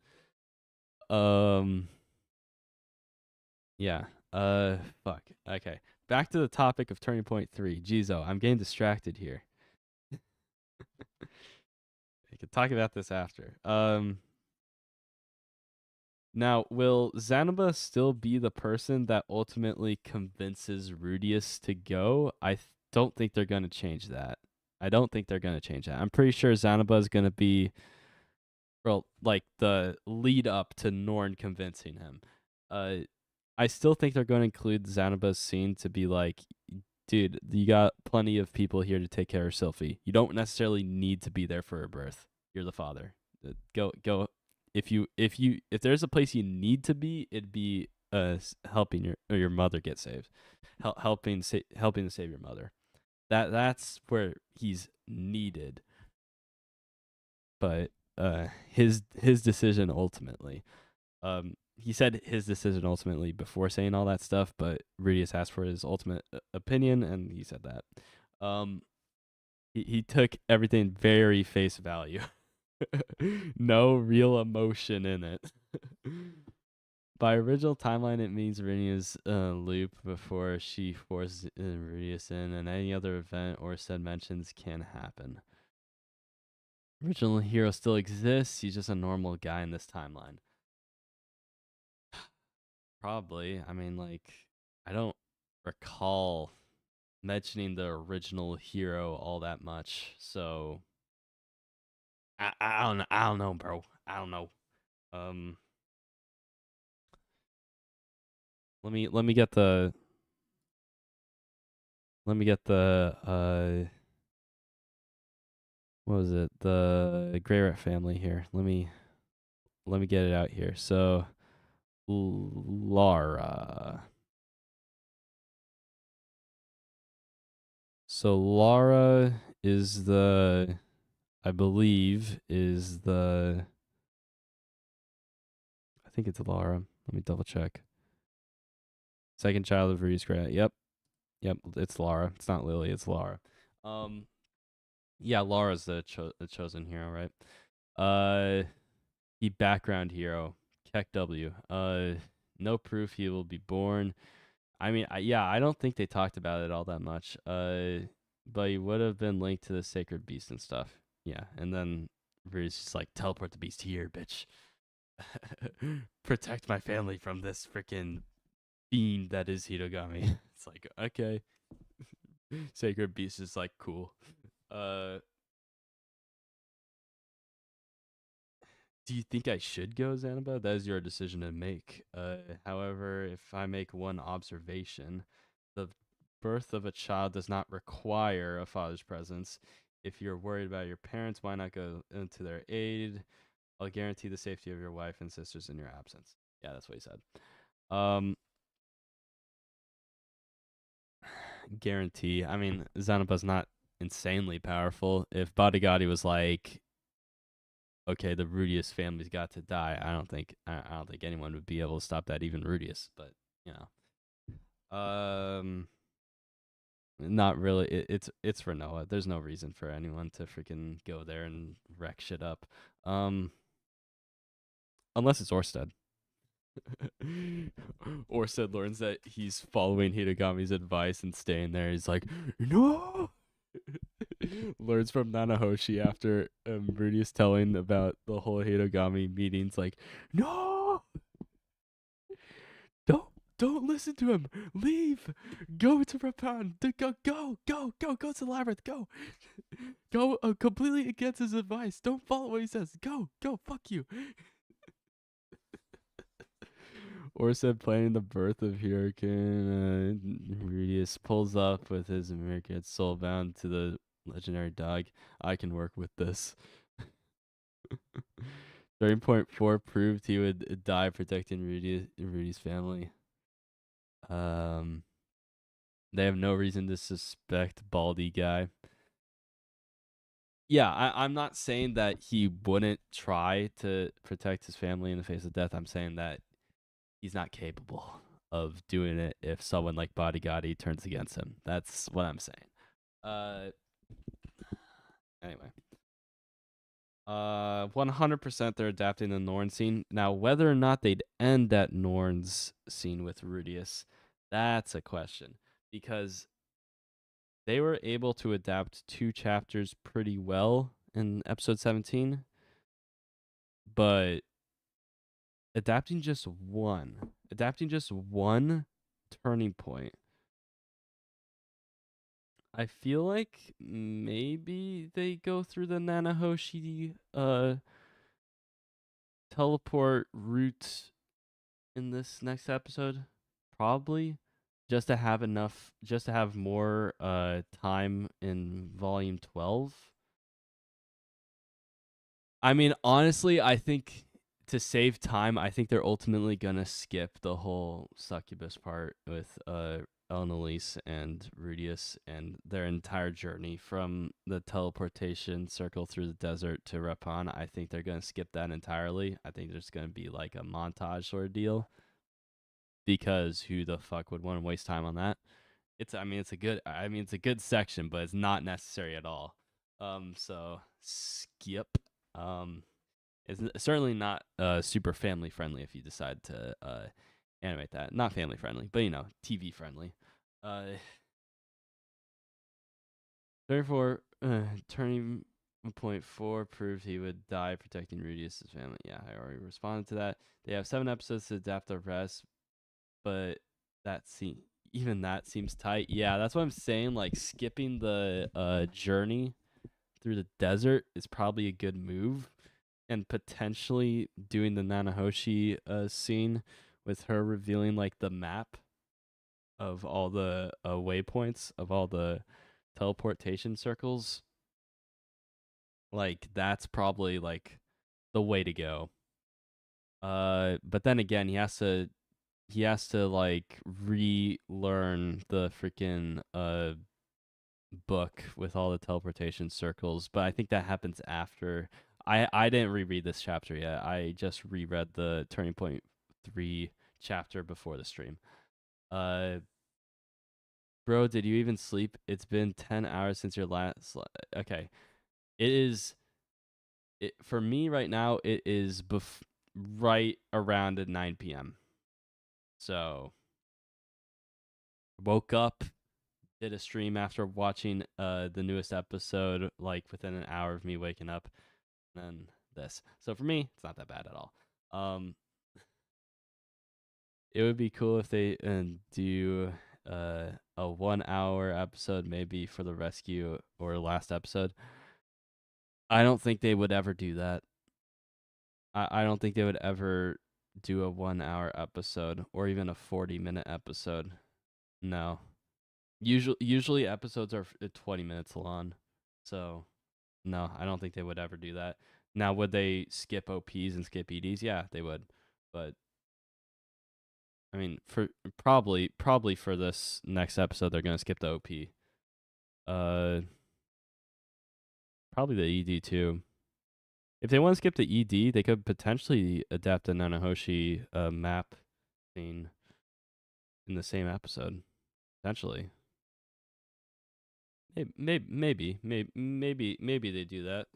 Um Yeah. Fuck. Okay. Back to the topic of Turning Point 3. Jizo, I'm getting distracted here. I could talk about this after. Now, will Zanoba still be the person that ultimately convinces Rudius to go? Don't think they're going to change that. I don't think they're going to change that. I'm pretty sure Zanoba is going to be, well, like the lead up to Norn convincing him. I still think they're going to include Zanoba's scene to be like, dude, you got plenty of people here to take care of Sylphie. You don't necessarily need to be there for her birth. You're the father. Go. If there's a place you need to be, it'd be helping your mother get saved, helping to save your mother. That's where he's needed. But his decision ultimately, he said his decision ultimately before saying all that stuff, but Rudius asked for his ultimate opinion, and he said that. Um, he took everything very face value. No real emotion in it. By original timeline, it means Rinia's loop before she forces Rudius in, and any other event or said mentions can happen. Original hero still exists. He's just a normal guy in this timeline. Probably. I mean, like, I don't recall mentioning the original hero all that much, so I don't know, bro. I don't know. Um, let me get the what was it? The Grey Rat family here. Let me get it out here. So Lara. So Lara is I believe I think it's Lara. Let me double check. Second child of Reese Grant. Yep, it's Lara. It's not Lily, it's Lara. Yeah, Lara's the chosen hero, right? The background hero, Keck W. No proof he will be born. I mean, I don't think they talked about it all that much. But he would have been linked to the sacred beast and stuff. Yeah, and then Reese just like teleport the beast here, bitch. Protect my family from this freaking fiend that is Hitogami. It's like, okay. Sacred beast is like cool. Do you think I should go, Zanoba? That is your decision to make. However, if I make one observation, the birth of a child does not require a father's presence. If you're worried about your parents, why not go into their aid? I'll guarantee the safety of your wife and sisters in your absence. Yeah, that's what he said. Guarantee. I mean, Zanoba's not insanely powerful. If Bodyguardi was like, okay, the Rudius family's got to die, I don't think anyone would be able to stop that, even Rudius. But you know, not really. It's for Noah. There's no reason for anyone to freaking go there and wreck shit up. Unless it's Orsted. Orsted learns that he's following Hitogami's advice and staying there. He's like, no. Learns from Nanahoshi after Rudius telling about the whole Hitogami meetings. Like, no, don't listen to him. Leave. Go to Rapan. Go to the labyrinth. Go completely against his advice. Don't follow what he says. Go. Fuck you. Orsted planning the birth of Hurricane. Rudius pulls up with his American soul bound to the legendary dog. I can work with this. 30.4 proved he would die protecting Rudy's family. They have no reason to suspect Baldy guy. Yeah, I'm not saying that he wouldn't try to protect his family in the face of death. I'm saying that he's not capable of doing it if someone like Bodyguardi turns against him. That's what I'm saying. Anyway. 100% they're adapting the Norn scene. Now, whether or not they'd end that Norn's scene with Rudius, that's a question. Because they were able to adapt 2 chapters pretty well in episode 17. But adapting just one turning point, I feel like maybe they go through the Nanahoshi teleport route in this next episode, probably just to have more time in volume 12. I mean, honestly, I think to save time, I think they're ultimately gonna skip the whole succubus part with Elnalise and Rudius and their entire journey from the teleportation circle through the desert to Repon. I think they're going to skip that entirely. I think there's going to be like a montage sort of deal, because who the fuck would want to waste time on that? It's a good section, but it's not necessary at all. So skip. It's certainly not super family friendly if you decide to animate that. Not family friendly, but TV friendly. 34 turning point 4 proved he would die protecting Rudius' family. Yeah, I already responded to that. They have 7 episodes to adapt the rest, but even that seems tight. Yeah, that's what I'm saying. Like, skipping the journey through the desert is probably a good move, and potentially doing the Nanahoshi scene with her revealing like the map of all the waypoints of all the teleportation circles. Like, that's probably like the way to go. But then again, he has to like relearn the freaking book with all the teleportation circles, but I think that happens after. I didn't reread this chapter yet. I just reread the Turning Point 3 chapter before the stream. Bro, did you even sleep? It's been 10 hours since your last. Okay. For me right now, it is right around at 9 p.m. So, woke up, did a stream after watching the newest episode, like within an hour of me waking up, and then this. So for me, it's not that bad at all. It would be cool if they do a 1 hour episode, maybe for the rescue or last episode. I don't think they would ever do that. I don't think they would ever do a 1 hour episode or even a 40-minute episode. No. Usually episodes are 20 minutes long. So, no, I don't think they would ever do that. Now, would they skip OPs and skip EDs? Yeah, they would. But I mean, for probably for this next episode, they're gonna skip the OP. Probably the ED too. If they want to skip the ED, they could potentially adapt the Nanahoshi map scene in the same episode. Potentially. Maybe they do that.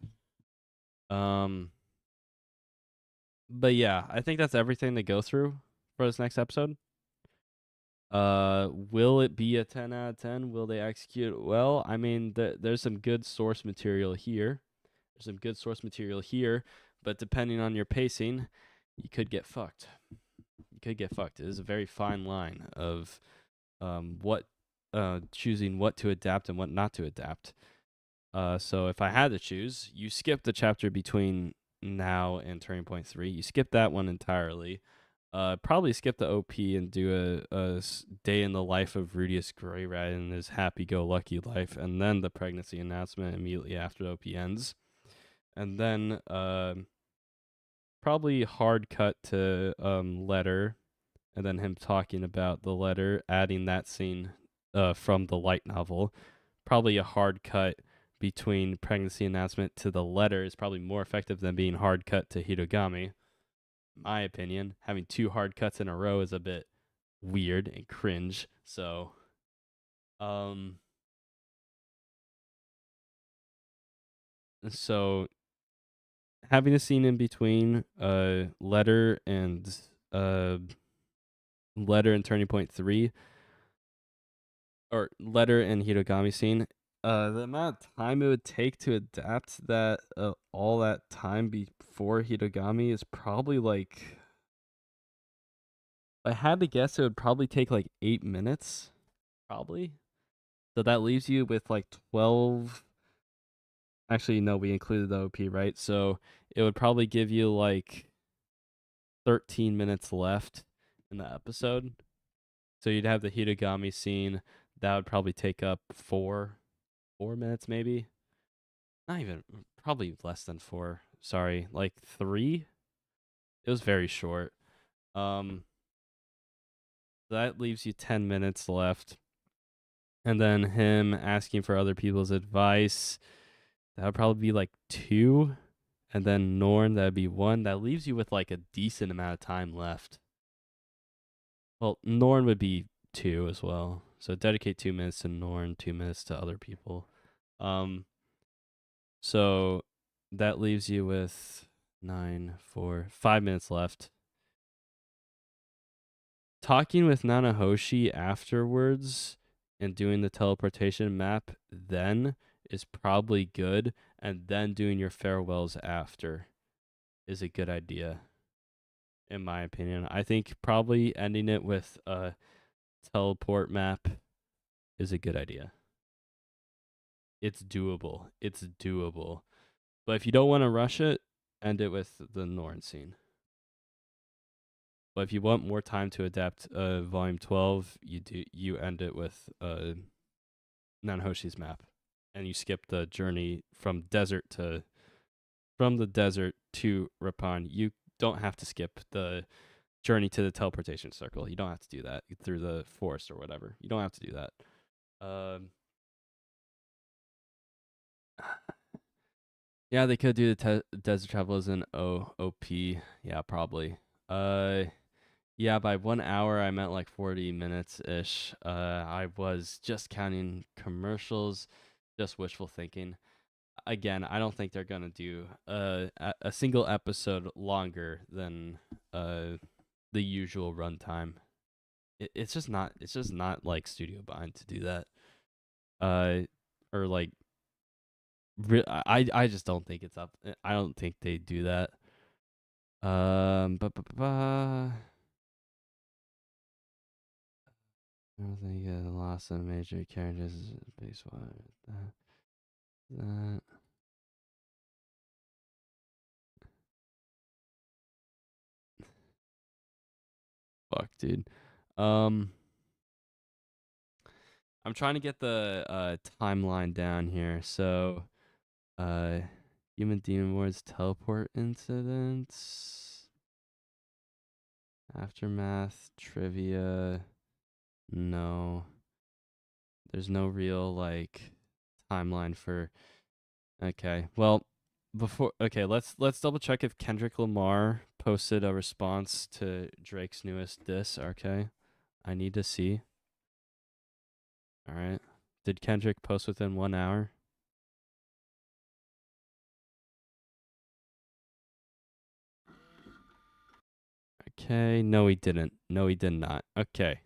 But yeah, I think that's everything to go through for this next episode. Will it be a 10 out of 10? Will they execute well? I mean, there's some good source material here. But depending on your pacing, you could get fucked. It is a very fine line of choosing what to adapt and what not to adapt. So if I had to choose, you skip the chapter between now and Turning Point 3. You skip that one entirely. Probably skip the OP and do a day in the life of Rudius Greyrat in his happy-go-lucky life, and then the pregnancy announcement immediately after the OP ends. And then probably hard cut to letter, and then him talking about the letter, adding that scene from the light novel. Probably a hard cut between pregnancy announcement to the letter is probably more effective than being hard cut to Hitogami. My opinion. Having 2 hard cuts in a row is a bit weird and cringe. So, so having a scene in between letter and Turning Point 3, or letter and Hitogami scene, the amount of time it would take to adapt that all that time before Hitogami is probably like, I had to guess, it would probably take like 8 minutes. Probably. So that leaves you with like 12. Actually, no, we included the OP, right? So it would probably give you like 13 minutes left in the episode. So you'd have the Hitogami scene. That would probably take up 4 minutes, maybe. Not even, probably less than 4. Sorry, like 3. It was very short. That leaves you 10 minutes left. And then him asking for other people's advice, that would probably be like 2. And then Norn, that would be 1. That leaves you with like a decent amount of time left. Well, Norn would be 2 as well. So dedicate 2 minutes to Norn, 2 minutes to other people. So that leaves you with 9, 4, 5 minutes left. Talking with Nanahoshi afterwards and doing the teleportation map then is probably good, and then doing your farewells after is a good idea, in my opinion. I think probably ending it with a teleport map is a good idea. It's doable. It's doable. But if you don't want to rush it, end it with the Norn scene. But if you want more time to adapt volume 12, you end it with Nanhoshi's map, and you skip the journey from the desert to Rapan. You don't have to skip the journey to the teleportation circle. You don't have to do that through the forest or whatever. You don't have to do that. Yeah, they could do the desert travel as an OP. Yeah, probably. Yeah, by 1 hour I meant like 40 minutes ish. I was just counting commercials, just wishful thinking. Again, I don't think they're gonna do a single episode longer than the usual runtime. It's just not. It's just not like Studio Bind to do that. Or like, I just don't think it's up. I don't think they do that. I don't think the loss of major characters is a big one. That. Fuck, dude. I'm trying to get the timeline down here. So, Human Demon Ward's teleport incidents, aftermath, trivia. No, there's no real like timeline for. Okay, well, let's double check if Kendrick Lamar posted a response to Drake's newest diss. Okay, I need to see. All right, did Kendrick post within 1 hour? Okay, no, he didn't. No, he did not. Okay.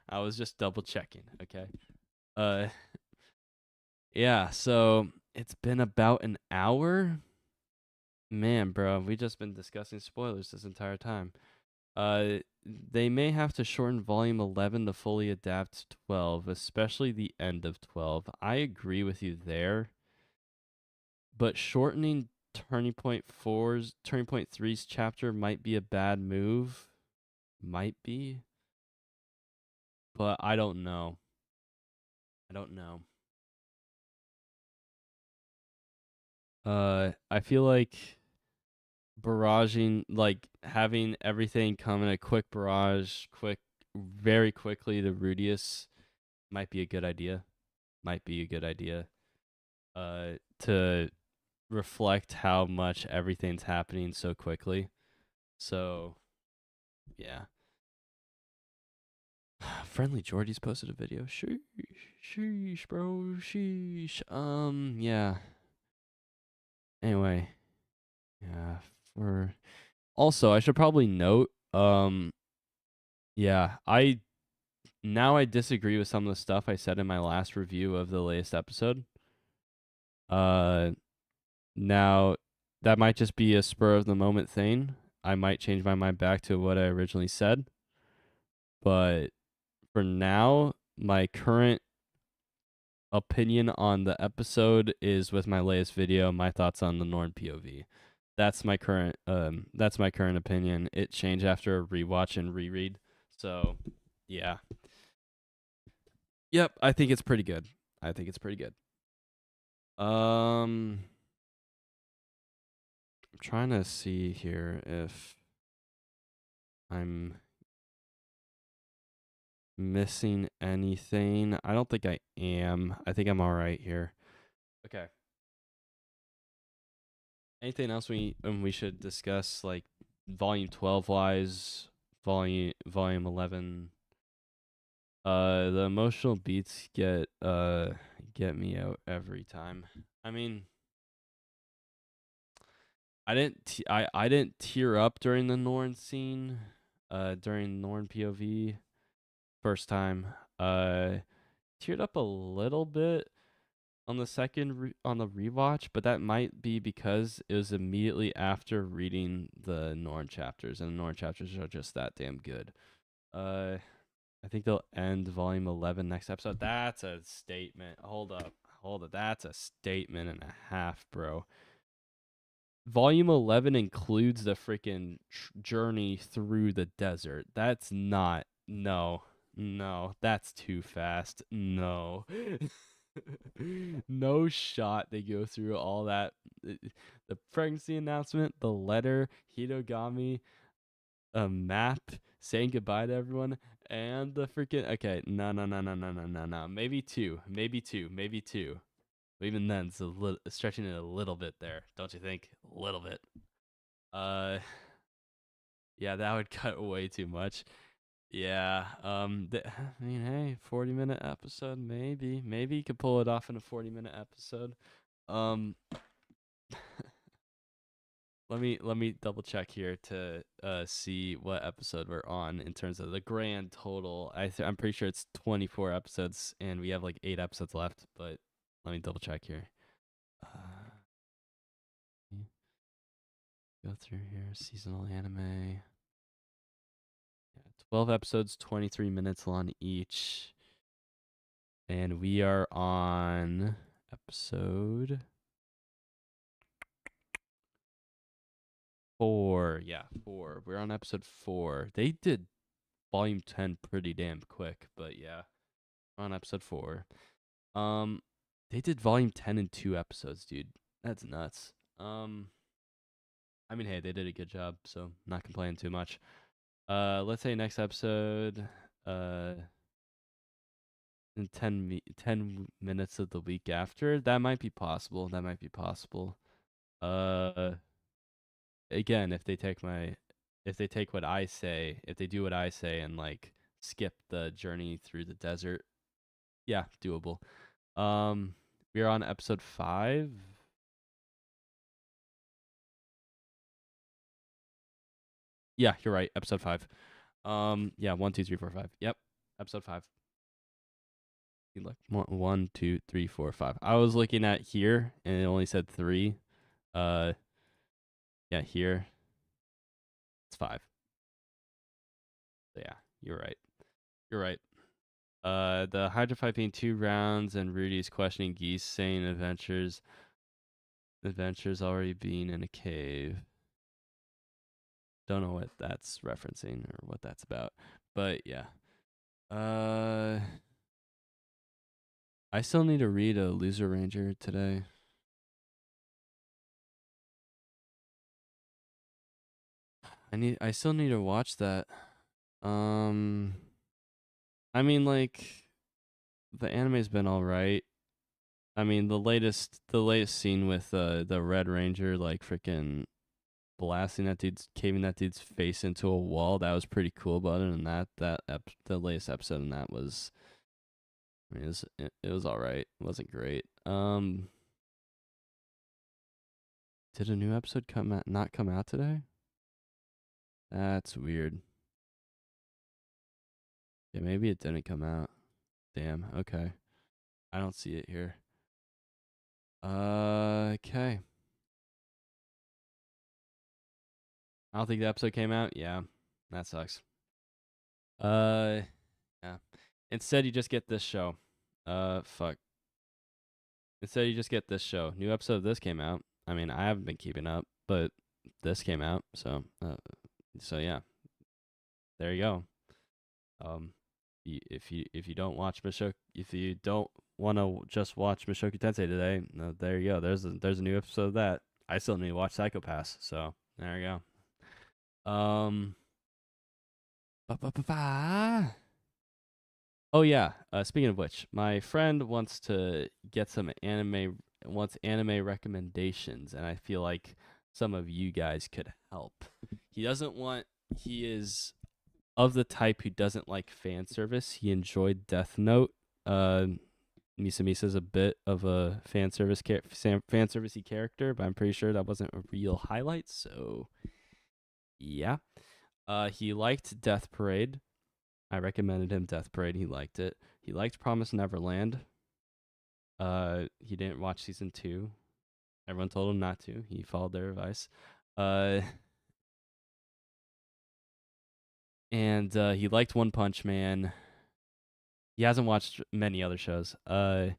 I was just double checking. Okay. Uh, yeah. So it's been about an hour. Man, bro, we just been discussing spoilers this entire time. They may have to shorten volume 11 to fully adapt 12, especially the end of 12. I agree with you there. But shortening Turning Point 3's chapter might be a bad move. Might be. But I don't know. I don't know. I feel like barraging, like having everything come in a quick barrage, very quickly to Rudius might be a good idea. Might be a good idea. To reflect how much everything's happening so quickly. So, yeah. Friendly Jordy's posted a video. Sheesh, bro. Sheesh. Yeah. Anyway, yeah. Also, I should probably note. Yeah, I disagree with some of the stuff I said in my last review of the latest episode. Now that might just be a spur of the moment thing. I might change my mind back to what I originally said. But for now, my current opinion on the episode is with my latest video, my thoughts on the Norn POV. That's my current opinion. It changed after a rewatch and reread. So, yeah. Yep, I think it's pretty good. I'm trying to see here if I'm missing anything? I don't think I am. I think I'm all right here. Okay. Anything else we should discuss, like volume 12 wise, volume 11? The emotional beats get me out every time. I mean, I didn't tear up during the Norn scene, during Norn POV first time. Teared up a little bit on the on the rewatch, but that might be because it was immediately after reading the Norn chapters, and the Norn chapters are just that damn good. Uh, I think they'll end volume 11 next episode. That's a statement. Hold up. That's a statement and a half, bro. Volume 11 includes the freaking journey through the desert. That's not. No. No, that's too fast. No. No shot they go through all that. The pregnancy announcement, the letter, Hitogami, a map, saying goodbye to everyone, and the freaking. Okay, no. Maybe two. But even then, it's stretching it a little bit there, don't you think? A little bit. Uh, yeah, that would cut way too much. Yeah. I mean, hey, 40-minute episode, maybe you could pull it off in a 40-minute episode. Um, let me double check here to see what episode we're on in terms of the grand total. I'm pretty sure it's 24 episodes, and we have like 8 episodes left. But let me double check here. Go through here, seasonal anime. Yeah, 12 episodes, 23 minutes long each. And we are on episode 4. Yeah, 4. We're on episode 4. They did volume 10 pretty damn quick, but yeah, we're on episode 4. Um, they did volume 10 in 2 episodes, dude. That's nuts. I mean, hey, they did a good job, so not complaining too much. Let's say next episode, in 10 minutes of the week after. That might be possible. Uh, again, if they take what I say, if they do what I say and like skip the journey through the desert, yeah, doable. We're on episode 5. Yeah, you're right. Episode 5. Yeah, 1, 2, 3, 4, 5. Yep, episode 5. You look, 1, 2, 3, 4, 5. I was looking at here and it only said 3. Uh, yeah, here it's 5. So yeah, you're right. You're right. The Hydra fight being 2 rounds and Rudy's questioning Geese, saying adventures already being in a cave. Don't know what that's referencing or what that's about, but yeah. I still need to read a Loser Ranger today. I still need to watch that. I mean, like, the anime's been all right. I mean, the latest scene with the Red Ranger, like freaking blasting caving that dude's face into a wall, that was pretty cool. But other than that, the latest episode in that was, I mean, it was all right. It wasn't great. Did a new episode not come out today? That's weird. Yeah, maybe it didn't come out. Damn. Okay. I don't see it here. Okay. I don't think the episode came out. Yeah, that sucks. Yeah. Instead, you just get this show. Fuck. Instead, you just get this show. New episode of this came out. I mean, I haven't been keeping up, but this came out. So yeah, there you go. Um, if you don't watch Mushoku, if you don't want to just watch Mushoku Tensei today, there you go. There's a new episode of that. I still need to watch Psycho Pass. So there you go. Ba ba ba ba. Oh yeah. Speaking of which, my friend wants to get some anime wants anime recommendations, and I feel like some of you guys could help. He doesn't want. He is of the type who doesn't like fan service. He enjoyed Death Note. Uh, Misa Misa's a bit of a fan servicey character, but I'm pretty sure that wasn't a real highlight. So yeah. He liked Death Parade. I recommended him Death Parade. He liked it. He liked Promise Neverland. He didn't watch season 2. Everyone told him not to. He followed their advice. Uh, and he liked One Punch Man. He hasn't watched many other shows. I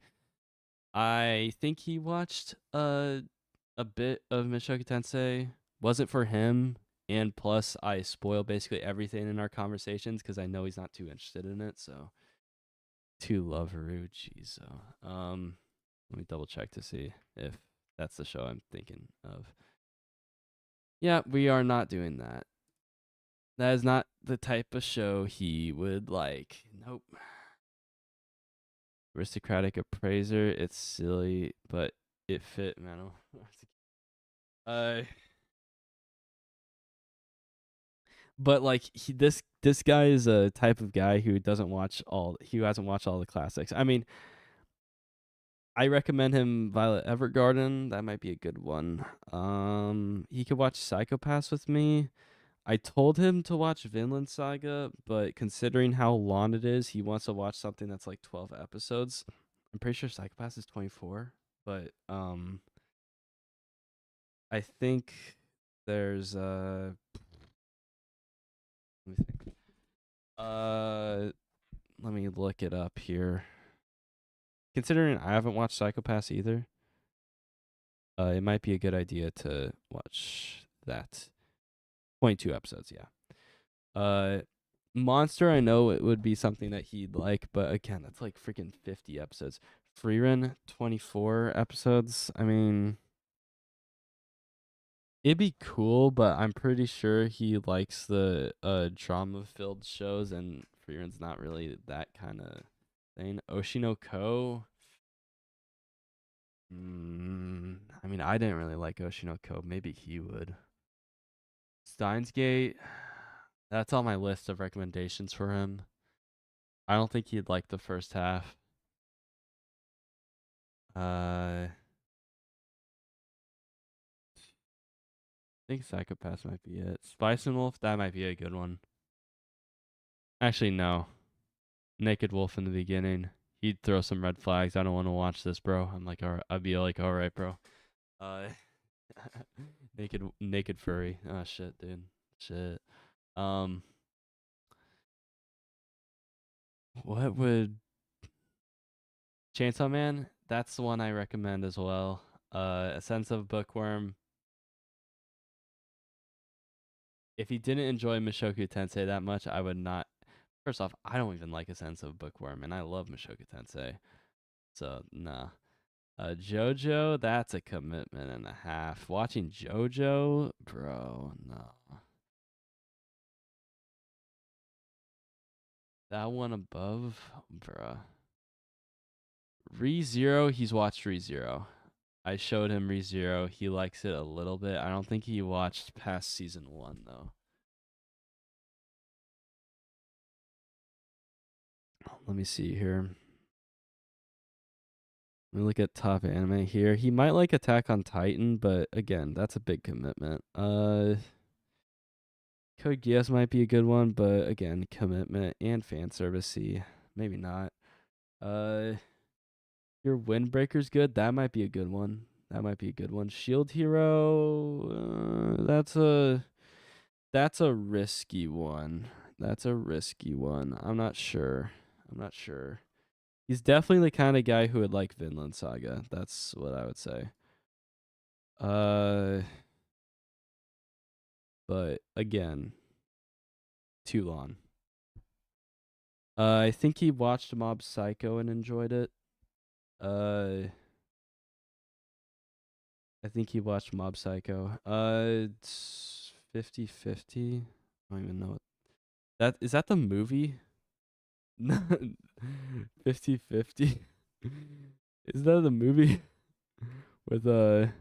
think he watched a bit of Mushoku Tensei. Wasn't for him, and plus I spoil basically everything in our conversations because I know he's not too interested in it. So to love Haru, jeez. So let me double check to see if that's the show I'm thinking of. Yeah, we are not doing that. That is not the type of show he would like. Nope. Aristocratic appraiser. It's silly, but it fit, man. uh, but like this guy is a type of guy who hasn't watched all the classics. I mean, I recommend him Violet Evergarden. That might be a good one. He could watch Psychopaths with me. I told him to watch Vinland Saga, but considering how long it is, he wants to watch something that's like 12 episodes. I'm pretty sure Psychopaths is 24, but I think there's let me think. Let me look it up here. Considering I haven't watched Psychopaths either, it might be a good idea to watch that. 22 episodes, yeah. Monster, I know it would be something that he'd like, but again, that's like freaking 50 episodes. Freerun, 24 episodes. I mean, it'd be cool, but I'm pretty sure he likes the drama-filled shows, and Freerun's not really that kind of thing. Oshino Ko. I mean, I didn't really like Oshino Ko. Maybe he would. Steins Gate. That's on my list of recommendations for him. I don't think he'd like the first half. I think Psychopaths might be it. Spice and Wolf, that might be a good one. Actually, no. Naked Wolf in the beginning. He'd throw some red flags. I don't want to watch this, bro. I'm like, all right. I'd be like, all right, bro. Uh, naked furry. Oh shit, dude. Shit. Um, what would Chainsaw Man? That's the one I recommend as well. A Sense of Bookworm. If he didn't enjoy Mushoku Tensei that much, I would not. First off, I don't even like A Sense of Bookworm, and I love Mushoku Tensei. So, nah. JoJo, that's a commitment and a half. Watching JoJo, bro, no. That one above, bruh. ReZero, he's watched ReZero. I showed him ReZero. He likes it a little bit. I don't think he watched past season 1, though. Let me see here. Let me look at top anime here. He might like Attack on Titan, but again, that's a big commitment. Code Geass might be a good one, but again, commitment and fan servicey. Maybe not. Uh, your Windbreaker's good. That might be a good one. That might be a good one. Shield Hero. That's a risky one. That's a risky one. I'm not sure. I'm not sure. He's definitely the kind of guy who would like Vinland Saga. That's what I would say. Uh, but again, too long. I think he watched Mob Psycho and enjoyed it. I think he watched Mob Psycho. It's 50-50. I don't even know. That is that the movie? 50/50. Is that the movie with that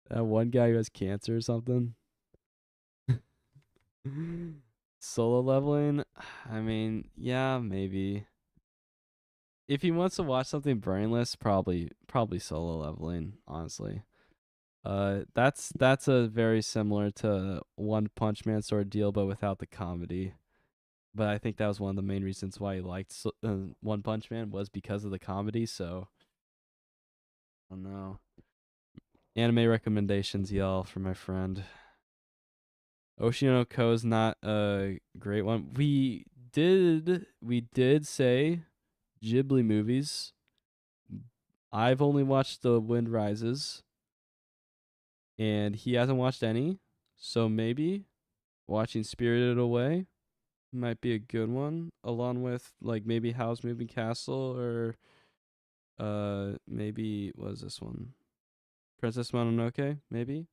one guy who has cancer or something? Solo leveling? I mean, yeah, maybe. If he wants to watch something brainless, probably solo leveling, honestly. That's a very similar to One Punch Man sort of deal, but without the comedy. But I think that was one of the main reasons why he liked One Punch Man was because of the comedy. So I don't know. Anime recommendations, y'all, for my friend. Oshinoko is not a great one. We did say Ghibli movies. I've only watched The Wind Rises, and he hasn't watched any. So maybe watching Spirited Away might be a good one, along with like maybe Howl's Moving Castle or maybe what is this one? Princess Mononoke, maybe.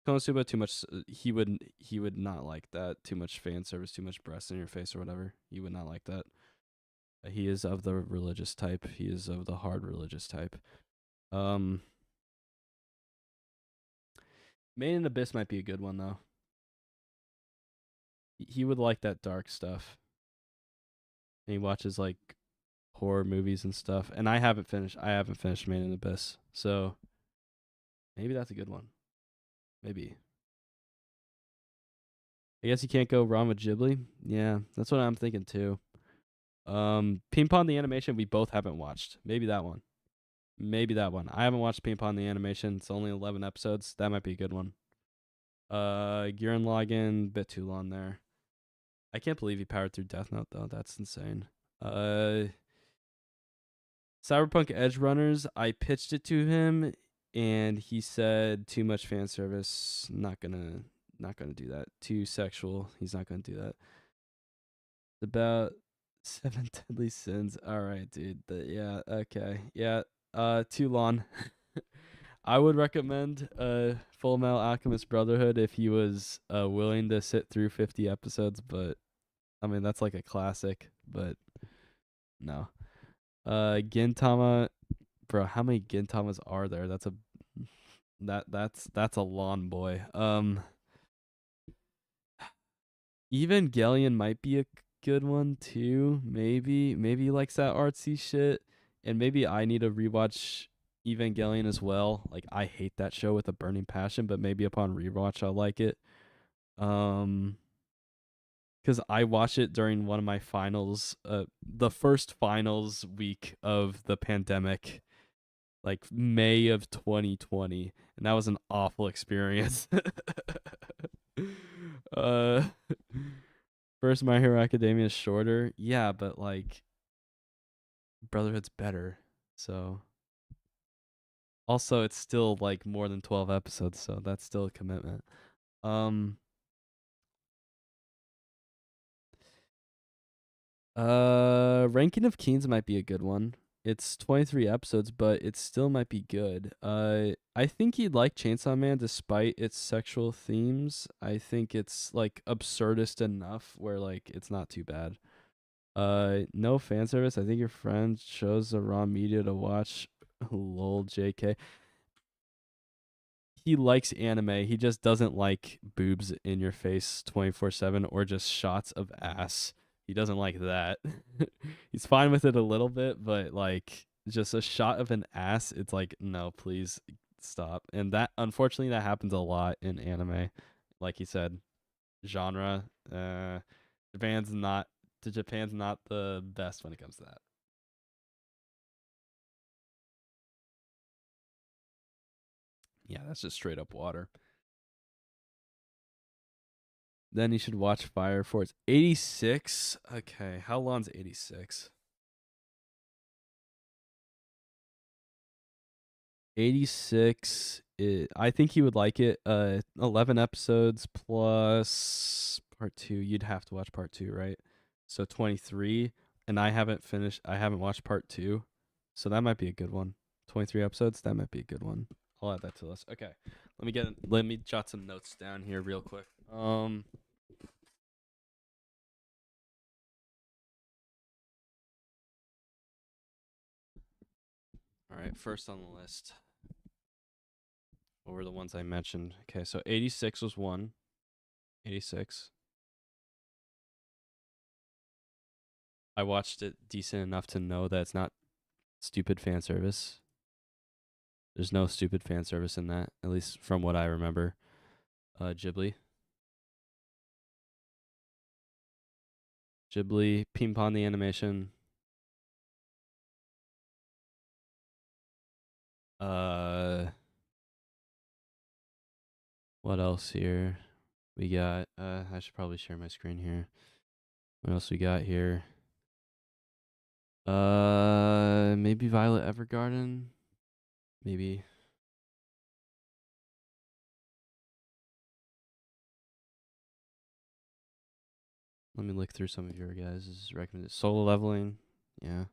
Konosuba too much. He would not like that. Too much fan service, too much breast in your face or whatever. He would not like that. He is of the religious type. He is of the hard religious type. Um, Made in Abyss might be a good one though. He would like that dark stuff. And he watches like horror movies and stuff. And I haven't finished. I haven't finished Made in Abyss, so maybe that's a good one. Maybe. I guess you can't go wrong with Ghibli. Yeah, that's what I'm thinking too. Ping Pong the animation we both haven't watched. Maybe that one. Maybe that one. I haven't watched Ping Pong the animation. It's only 11 episodes. That might be a good one. Gurren Lagann, bit too long there. I can't believe he powered through Death Note though. That's insane. Cyberpunk Edge Runners. I pitched it to him, and he said too much fan service. Not gonna do that. Too sexual. He's not gonna do that. It's about seven deadly sins. All right, dude. Yeah. Okay. Yeah. Too long. I would recommend Full Metal Alchemist Brotherhood if he was willing to sit through 50 episodes, but I mean that's like a classic, but no. Gintama, bro, how many Gintamas are there? That's a lawn boy. Evangelion might be a good one too. Maybe he likes that artsy shit, and maybe I need to rewatch Evangelion as well. Like I hate that show with a burning passion, but maybe upon rewatch I'll like it. Um, because I watched it during one of my finals, the first finals week of the pandemic, like May of 2020, and that was an awful experience. uh First My Hero Academia is shorter. Yeah, but like Brotherhood's better. So also it's still like more than 12 episodes, so that's still a commitment. Um Ranking of Kings might be a good one. It's 23 episodes, but it still might be good. I think you'd like Chainsaw Man despite its sexual themes. I think it's like absurdist enough where like it's not too bad. No fan service. I think your friend chose the wrong media to watch. Lol, JK. He likes anime. He just doesn't like boobs in your face 24/7 or just shots of ass. He doesn't like that. He's fine with it a little bit, but like just a shot of an ass, it's like no, please stop. And that unfortunately that happens a lot in anime. Like he said, genre Japan's not Japan's not the best when it comes to that. Yeah, that's just straight up water. Then you should watch Fire Force. 86? Okay, how long's 86? 86 I think he would like it. 11 episodes plus part 2. You'd have to watch part 2, right? So 23, and I haven't watched part 2. So that might be a good one. 23 episodes, that might be a good one. I'll add that to the list. Okay. Let me jot some notes down here real quick. All right, first on the list. What were the ones I mentioned? Okay, so 86 was one. 86. I watched it decent enough to know that it's not stupid fan service. There's no stupid fan service in that, at least from what I remember. Ghibli. Ghibli, Ping Pong the animation. Uh, what else here? We got. I should probably share my screen here. What else we got here? Maybe Violet Evergarden. Maybe. Let me look through some of your guys' recommended. Solo Leveling. Yeah.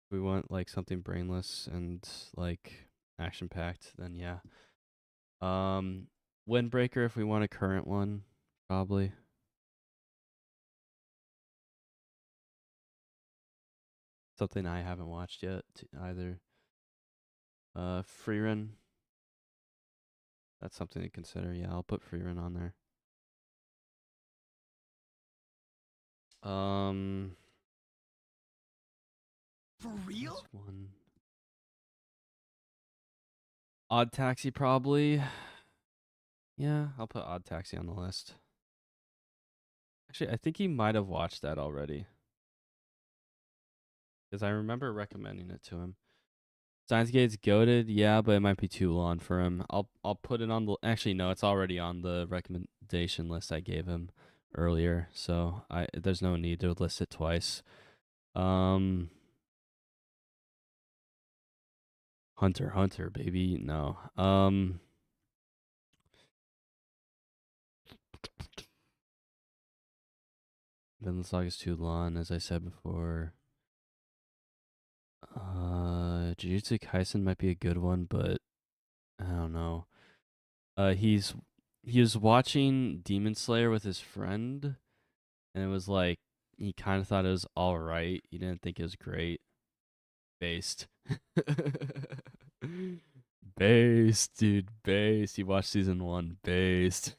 We want like something brainless and like action packed, then yeah. Windbreaker if we want a current one, probably. Something I haven't watched yet either. Freerun. That's something to consider. Yeah, I'll put Freerun on there. For real? One. Odd Taxi probably. Yeah, I'll put Odd Taxi on the list. Actually, I think he might have watched that already. Because I remember recommending it to him. Steins Gate's goated, yeah, but it might be too long for him. I'll put it on the. Actually, no, it's already on the recommendation list I gave him earlier, so there's no need to list it twice. Hunter Hunter, baby, no. Vinland Saga's too long, as I said before. Jujutsu Kaisen might be a good one, but I don't know. He was watching Demon Slayer with his friend, and it was like he kind of thought it was all right. He didn't think it was great. Based, based, dude, based. He watched season 1. Based.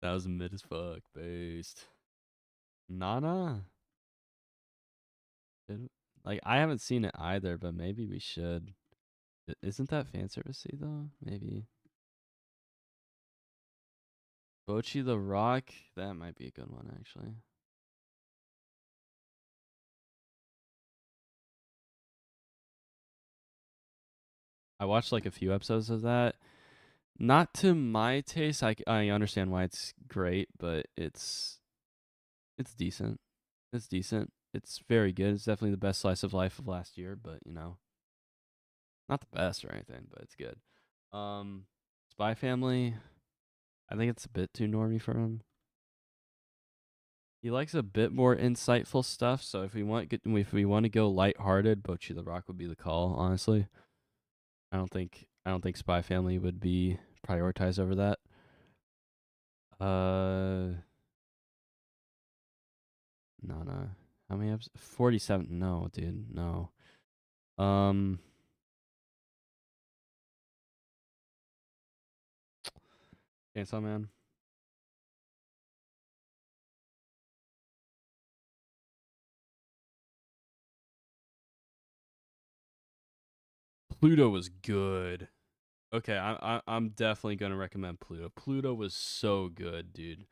That was mid as fuck. Based. Nana. Like I haven't seen it either, but maybe we should. Isn't that fan servicey though? Maybe. Bochi the Rock. That might be a good one actually. I watched like a few episodes of that. Not to my taste. I understand why it's great, but it's decent. It's decent. It's very good. It's definitely the best slice of life of last year, but you know, not the best or anything, but it's good. Spy Family. I think it's a bit too normy for him. He likes a bit more insightful stuff. So if we want to go lighthearted, Bochi the Rock would be the call. Honestly, I don't think Spy Family would be prioritized over that. No. How many episodes? 47. No, dude. No. Chainsaw Man. Pluto was good. Okay, I'm definitely gonna recommend Pluto. Pluto was so good, dude.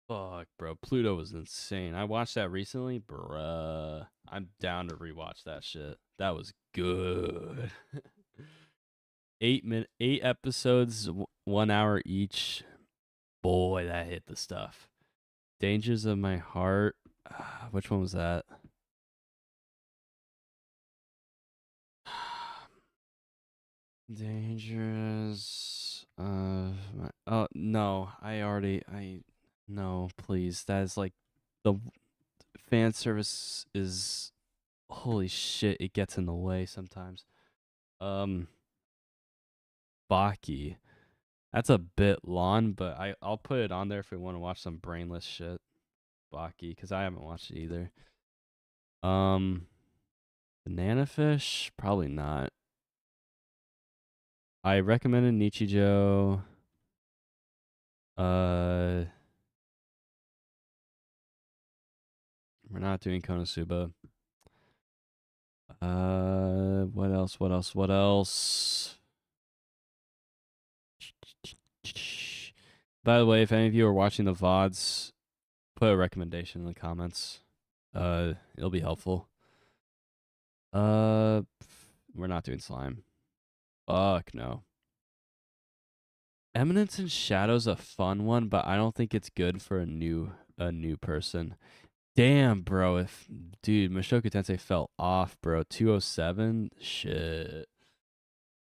Fuck, bro. Pluto was insane. I watched that recently, bruh. I'm down to rewatch that shit. That was good. 8 episodes, 1 hour each. Boy, that hit the stuff. Dangers of My Heart. Which one was that? Dangerous oh no, no, please. That is like the fan service is holy shit, it gets in the way sometimes. Baki. That's a bit long, but I'll put it on there if we want to watch some brainless shit. Baki, because I haven't watched it either. Banana fish? Probably not. I recommended Nichijou. Uh, we're not doing Konosuba. What else? What else? What else? By the way, if any of you are watching the VODs, put a recommendation in the comments. It'll be helpful. We're not doing slime. Fuck no. Eminence and Shadow's a fun one, but I don't think it's good for a new person. Damn, bro. If dude, Mushoku Tensei fell off, bro. 207. Shit.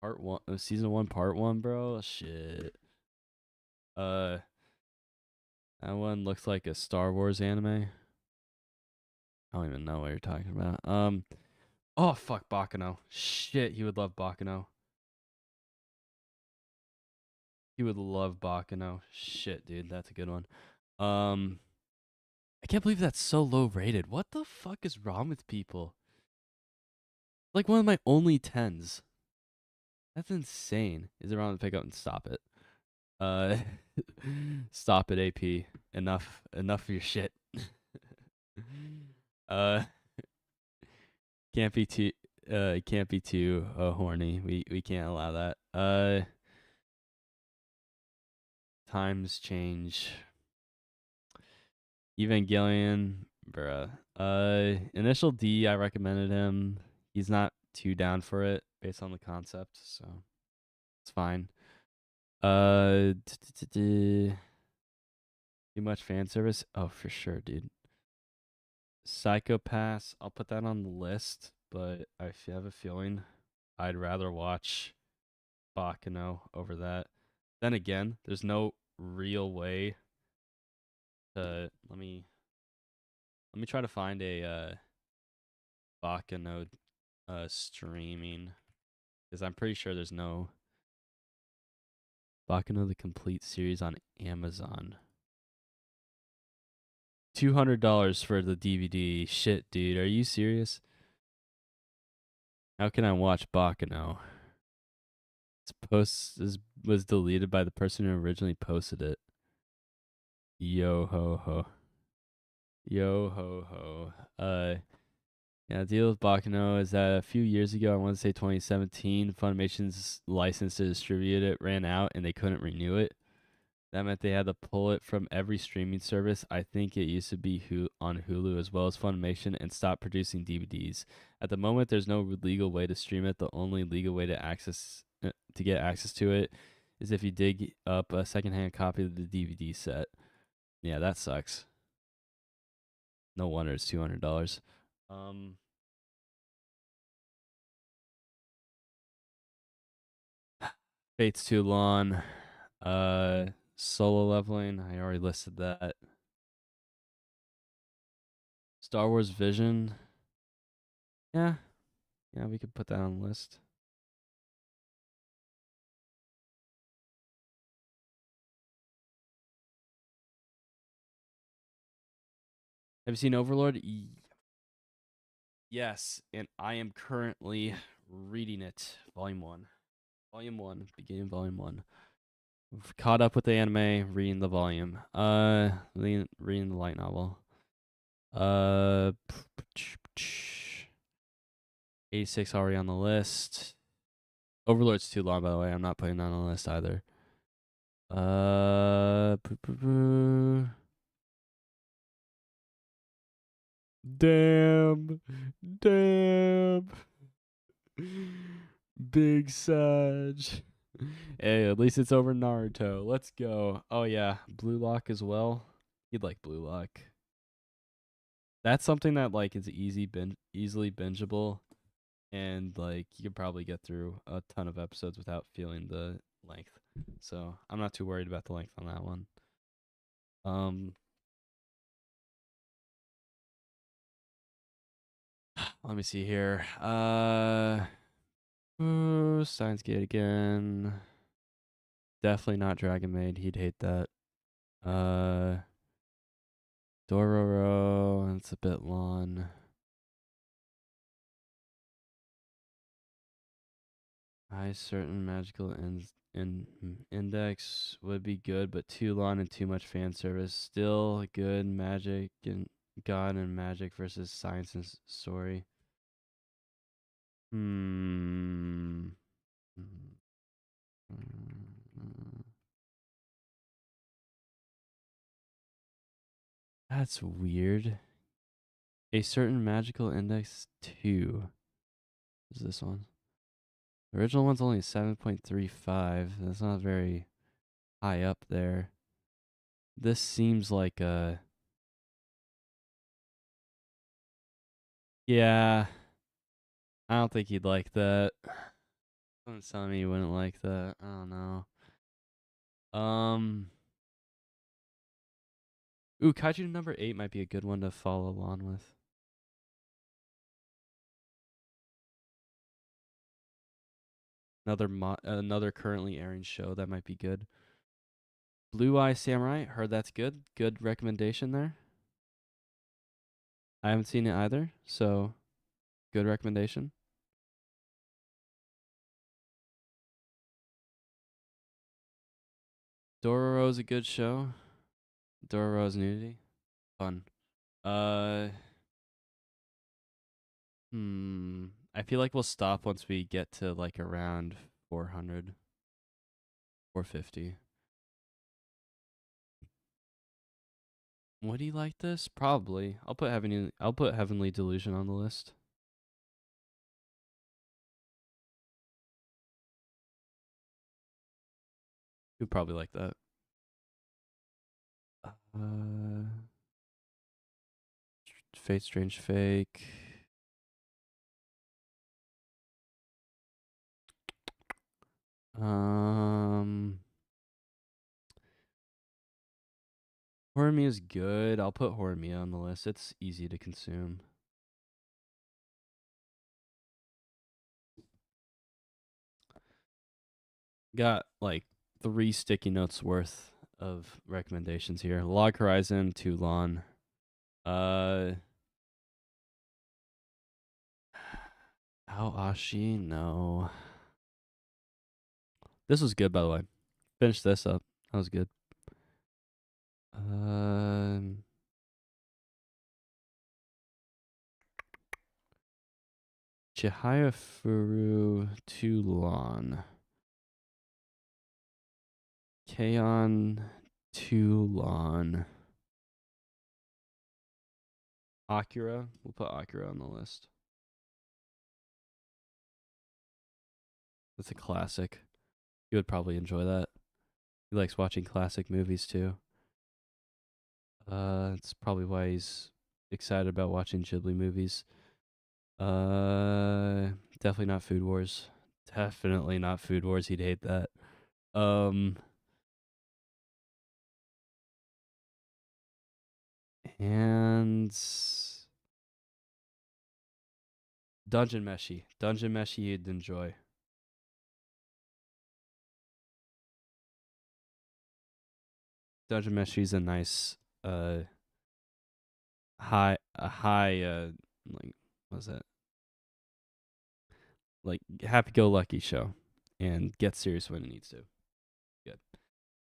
Part 1, season 1, part 1, bro. Shit. Uh that one looks like a Star Wars anime. I don't even know what you're talking about. Oh fuck, Bakano. Shit, he would love Bakano. He would love Bakano. Shit, dude, that's a good one. I can't believe that's so low rated. What the fuck is wrong with people? Like one of my only tens. That's insane. Is it wrong to pick up and stop it? Uh, stop it, AP. Enough of your shit. uh, can't be too horny. We can't allow that. Times change. Evangelion, bruh. Initial D, I recommended him. He's not too down for it based on the concept, so it's fine. Too much fan service? Oh, for sure, dude. Psychopaths, I'll put that on the list, but I have a feeling I'd rather watch Bakano over that. Then again, there's no real way to let me try to find a Bakano streaming, because I'm pretty sure there's no Bakano the complete series on Amazon. $200 for the DVD. Shit, dude, are you serious? How can I watch Bakano? Was deleted by the person who originally posted it. Yo ho ho. Yo ho ho. Yeah, the deal with Bakano is that a few years ago, I want to say 2017, Funimation's license to distribute it ran out and they couldn't renew it. That meant they had to pull it from every streaming service. I think it used to be on Hulu as well as Funimation, and stop producing DVDs. At the moment, there's no legal way to stream it. The only legal way to get access to it is if you dig up a secondhand copy of the DVD set. Yeah, that sucks. No wonder it's $200. Fate's Too Long. Solo Leveling. I already listed that. Star Wars Vision. Yeah, yeah, we could put that on the list. Have you seen Overlord? Yes, and I am currently reading it. Volume 1. Volume 1, beginning of Volume 1. I've caught up with the anime, reading the volume. Reading the light novel. 86 already on the list. Overlord's too long, by the way. I'm not putting that on the list either. Damn. Damn. Big Sag. Hey, at least it's over Naruto. Let's go. Oh yeah, Blue Lock as well. You'd like Blue Lock. That's something that like is easily bingeable, and like you could probably get through a ton of episodes without feeling the length. So I'm not too worried about the length on that one. Let me see here. Steins Gate again. Definitely not Dragon Maid. He'd hate that. Dororo. It's a bit long. Certain magical index would be good, but too long and too much fan service. Still good magic and God and magic versus science and story. Hmm. That's weird. A certain magical index 2 is this one. The original one's only 7.35. That's not very high up there. This seems like a. Yeah. I don't think he'd like that. Someone's telling me you wouldn't like that. I don't know. Ooh, Kaiju number 8 might be a good one to follow along with. Another currently airing show that might be good. Blue Eye Samurai, heard that's good. Good recommendation there. I haven't seen it either, so good recommendation. Dororo's a good show. Dororo's nudity, fun. Uh, I feel like we'll stop once we get to like around 400, 450. Would he like this? Probably. I'll put Heavenly Delusion on the list. He'd probably like that. Fate Strange Fake. Horimiya is good. I'll put Horimiya on the list. It's easy to consume. Got like 3 sticky notes worth of recommendations here. Log Horizon, Toulon. Aoashi, no. This was good, by the way. Finish this up. That was good. Chihaya Furu, Toulon. Keion, Toulon. Akira. We'll put Akira on the list. That's a classic. You would probably enjoy that. He likes watching classic movies too. It's probably why he's excited about watching Ghibli movies. Definitely not Food Wars. Definitely not Food Wars. He'd hate that. And Dungeon Meshi. Dungeon Meshi you'd enjoy. Dungeon Meshi's a nice high like what's that? Like happy go lucky show and get serious when it needs to. Good.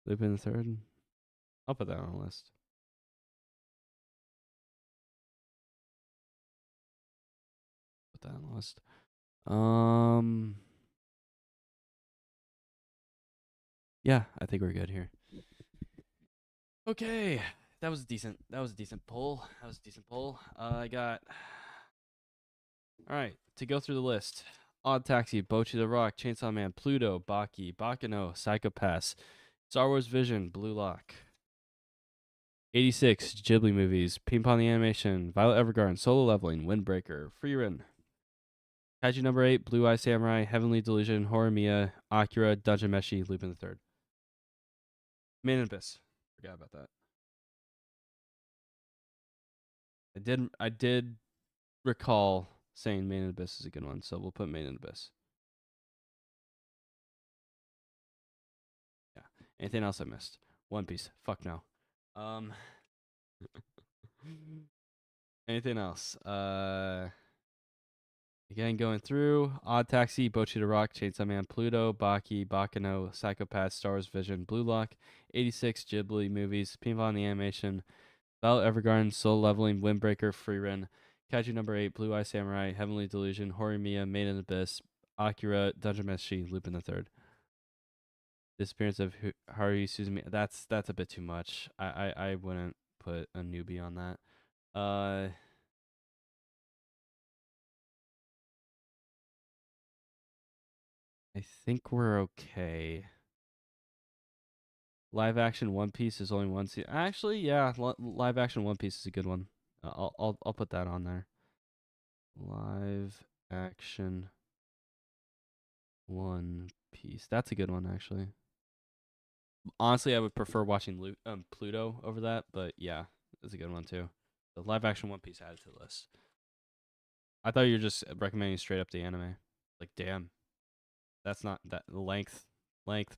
Lupin the Third. I'll put that on the list. Put that on the list. Yeah, I think we're good here. Okay. That was decent. That was a decent pull. I got. All right. To go through the list: Odd Taxi, Bochi the Rock, Chainsaw Man, Pluto, Baki, Bakano, Psychopaths, Star Wars Vision, Blue Lock. 86 Ghibli movies: Ping Pong the Animation, Violet Evergarden, Solo Leveling, Windbreaker, Free Run. Kaiju number 8, Blue Eye Samurai, Heavenly Delusion, Horimiya, Akira, Dungeon Meshi, Lupin the Third. Main Abyss. Forgot about that. I did recall saying Main Abyss is a good one, so we'll put Main Abyss. Yeah. Anything else I missed? One Piece. Fuck no. Anything else? Again, going through Odd Taxi, Bochi the Rock, Chainsaw Man, Pluto, Baki, Bakano, Psychopath, Star Wars Vision, Blue Lock, 86 Ghibli movies, Pinball the Animation, Violet Evergarden, Soul Leveling, Windbreaker, Freerun, Kaiju number 8, Blue Eye Samurai, Heavenly Delusion, Horimiya, Made in Abyss, Akira, Dungeon Meshi, Lupin the Third. Disappearance of Haruhi Suzumi. That's a bit too much. I wouldn't put a newbie on that. I think we're okay. Live action One Piece is only one season. Actually, yeah, live action One Piece is a good one. I'll put that on there. Live action One Piece. That's a good one, actually. Honestly, I would prefer watching Pluto over that, but yeah, it's a good one too. The live action One Piece added to the list. I thought you were just recommending straight up the anime. Like, damn, that's not that length,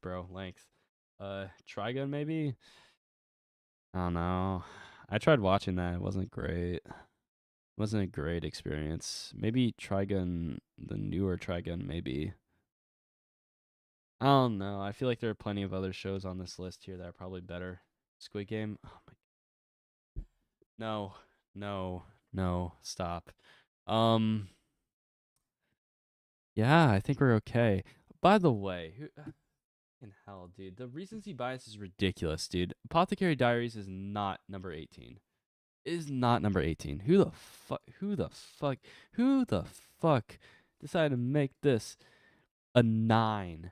bro, length. Trigun maybe. I don't know. I tried watching that. It wasn't great. Wasn't a great experience. Maybe Trigun, the newer Trigun, maybe. I don't know. I feel like there are plenty of other shows on this list here that are probably better. Squid Game. Oh my. No, no, stop. Um, yeah, I think we're okay. By the way, in hell, dude, the recency bias is ridiculous, dude. Apothecary Diaries is not number 18. It is not number 18. Who the fuck? Who the fuck decided to make this a 9?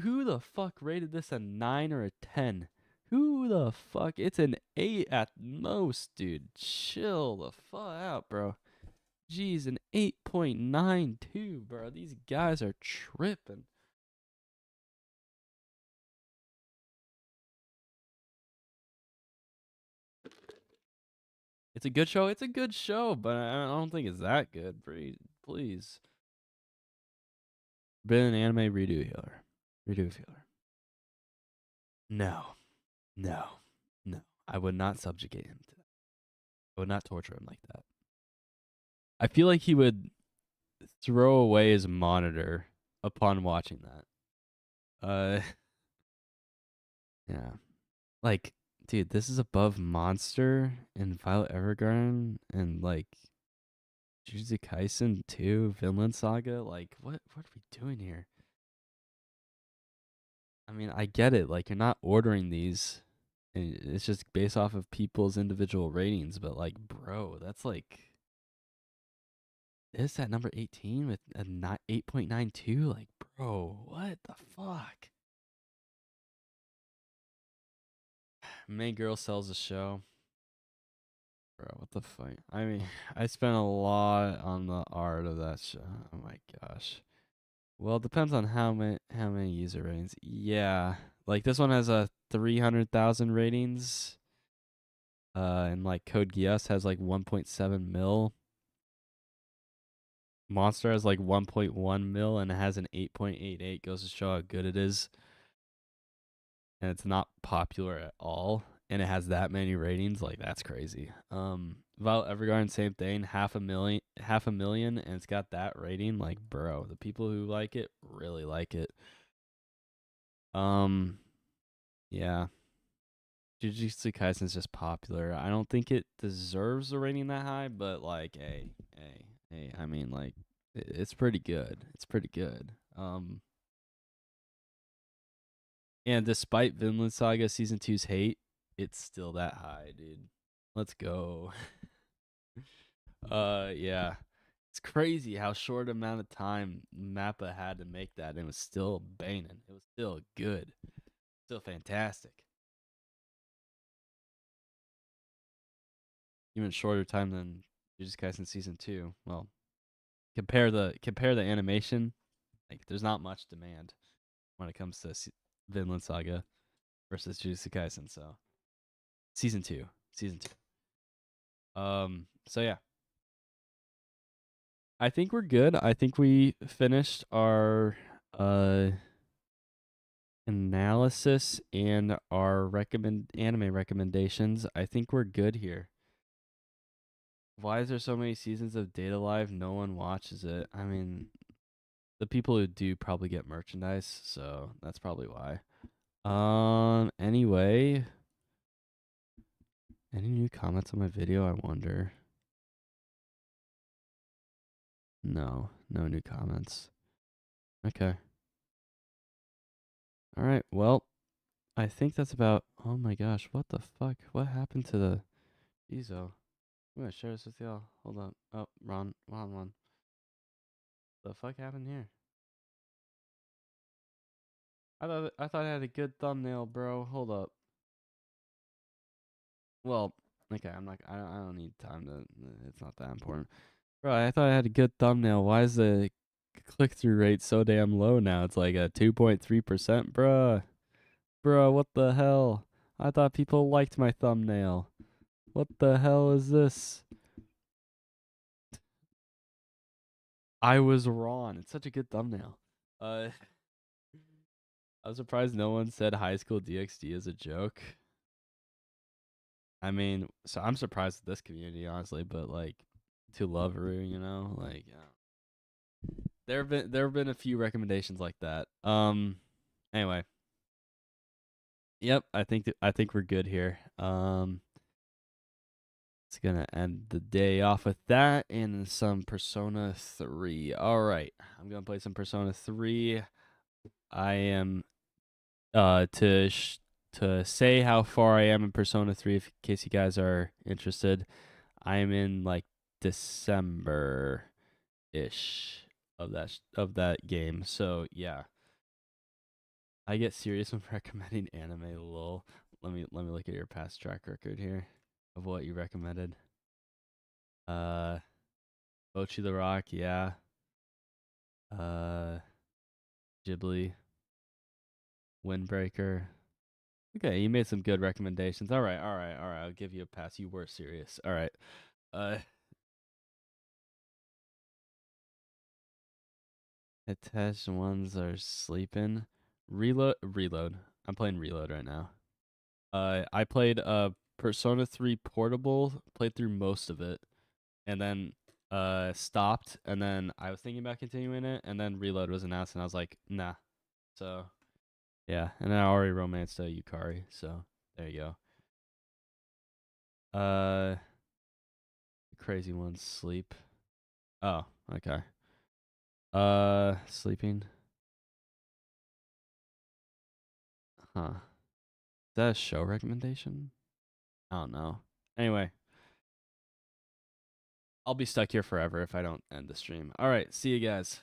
Who the fuck rated this a 9 or a 10? Who the fuck? It's an 8 at most, dude. Chill the fuck out, bro. Jeez, an 8.92, bro. These guys are tripping. It's a good show. It's a good show, but I don't think it's that good. Please. Been an anime redo healer. Redo healer. No. No. No. I would not subjugate him to that. I would not torture him like that. I feel like he would throw away his monitor upon watching that. Yeah. Like, dude, this is above Monster and Violet Evergarden and like Jujutsu Kaisen 2, Vinland Saga. Like, what are we doing here? I mean, I get it. Like, you're not ordering these. And it's just based off of people's individual ratings, but like, bro, that's like this at number 18 with a 8.92. Like, bro, what the fuck? Main girl sells the show. Bro, what the fuck? I mean, I spent a lot on the art of that show. Oh my gosh. Well, it depends on how many user ratings. Yeah, like this one has a 300,000 ratings. And like Code Geass has like 1.7 mil. Monster has like 1.1 mil and it has an 8.88. Goes to show how good it is. And it's not popular at all. And it has that many ratings. Like, that's crazy. Violet Evergarden, same thing. Half a million, and it's got that rating. Like, bro, the people who like it really like it. Yeah. Jujutsu Kaisen is just popular. I don't think it deserves a rating that high, but like, hey. I mean, like, it's pretty good. It's pretty good. And despite Vinland Saga season two's hate, it's still that high, dude. Let's go. Yeah. It's crazy how short amount of time Mappa had to make that, and it was still banging. It was still good. Still fantastic. Even shorter time than Jujutsu Kaisen season 2. Well, compare the animation. Like, there's not much demand when it comes to Vinland Saga versus Jujutsu Kaisen. So season 2. So yeah, I think we're good. I think we finished our analysis and our anime recommendations. I think we're good here. Why is there so many seasons of Data Live? No one watches it. I mean, the people who do probably get merchandise, so that's probably why. Anyway, any new comments on my video? I wonder. No, no new comments. Okay. All right. Well, I think that's about. Oh my gosh, what the fuck? What happened to the Ezo? I'm gonna share this with y'all. Hold on. Oh, wrong one. The fuck happened here? I thought I had a good thumbnail, bro. Hold up. Well, okay, I don't need time to. It's not that important, bro. I thought I had a good thumbnail. Why is the click through rate so damn low now? It's like a 2.3%, bruh. Bruh, what the hell? I thought people liked my thumbnail. What the hell is this? I was wrong. It's such a good thumbnail. Uh, I was surprised no one said High School DxD as a joke. I mean, so I'm surprised at this community, honestly, but like, to Loveru, you know, like, there have been a few recommendations like that. Anyway, yep, I think we're good here. It's gonna end the day off with that and some Persona 3. All right, I'm gonna play some Persona 3. I am to say how far I am in Persona 3, in case you guys are interested. I'm in like December ish of that game. So yeah, I get serious when recommending anime. Lol. Let me look at your past track record here of what you recommended. Uh, Bochi the Rock, yeah. Uh, Ghibli, Windbreaker. Okay, you made some good recommendations. All right, all right, all right. I'll give you a pass. You were serious. All right. Uh, Attached ones are sleeping. Reload. I'm playing Reload right now. I played Persona 3 Portable, played through most of it, and then stopped, and then I was thinking about continuing it, and then Reload was announced, and I was like, nah. So yeah, and then I already romanced Yukari, so there you go. Crazy ones sleep. Oh, okay. Sleeping. Huh. Is that a show recommendation? I don't know. Anyway, I'll be stuck here forever if I don't end the stream. All right, see you guys.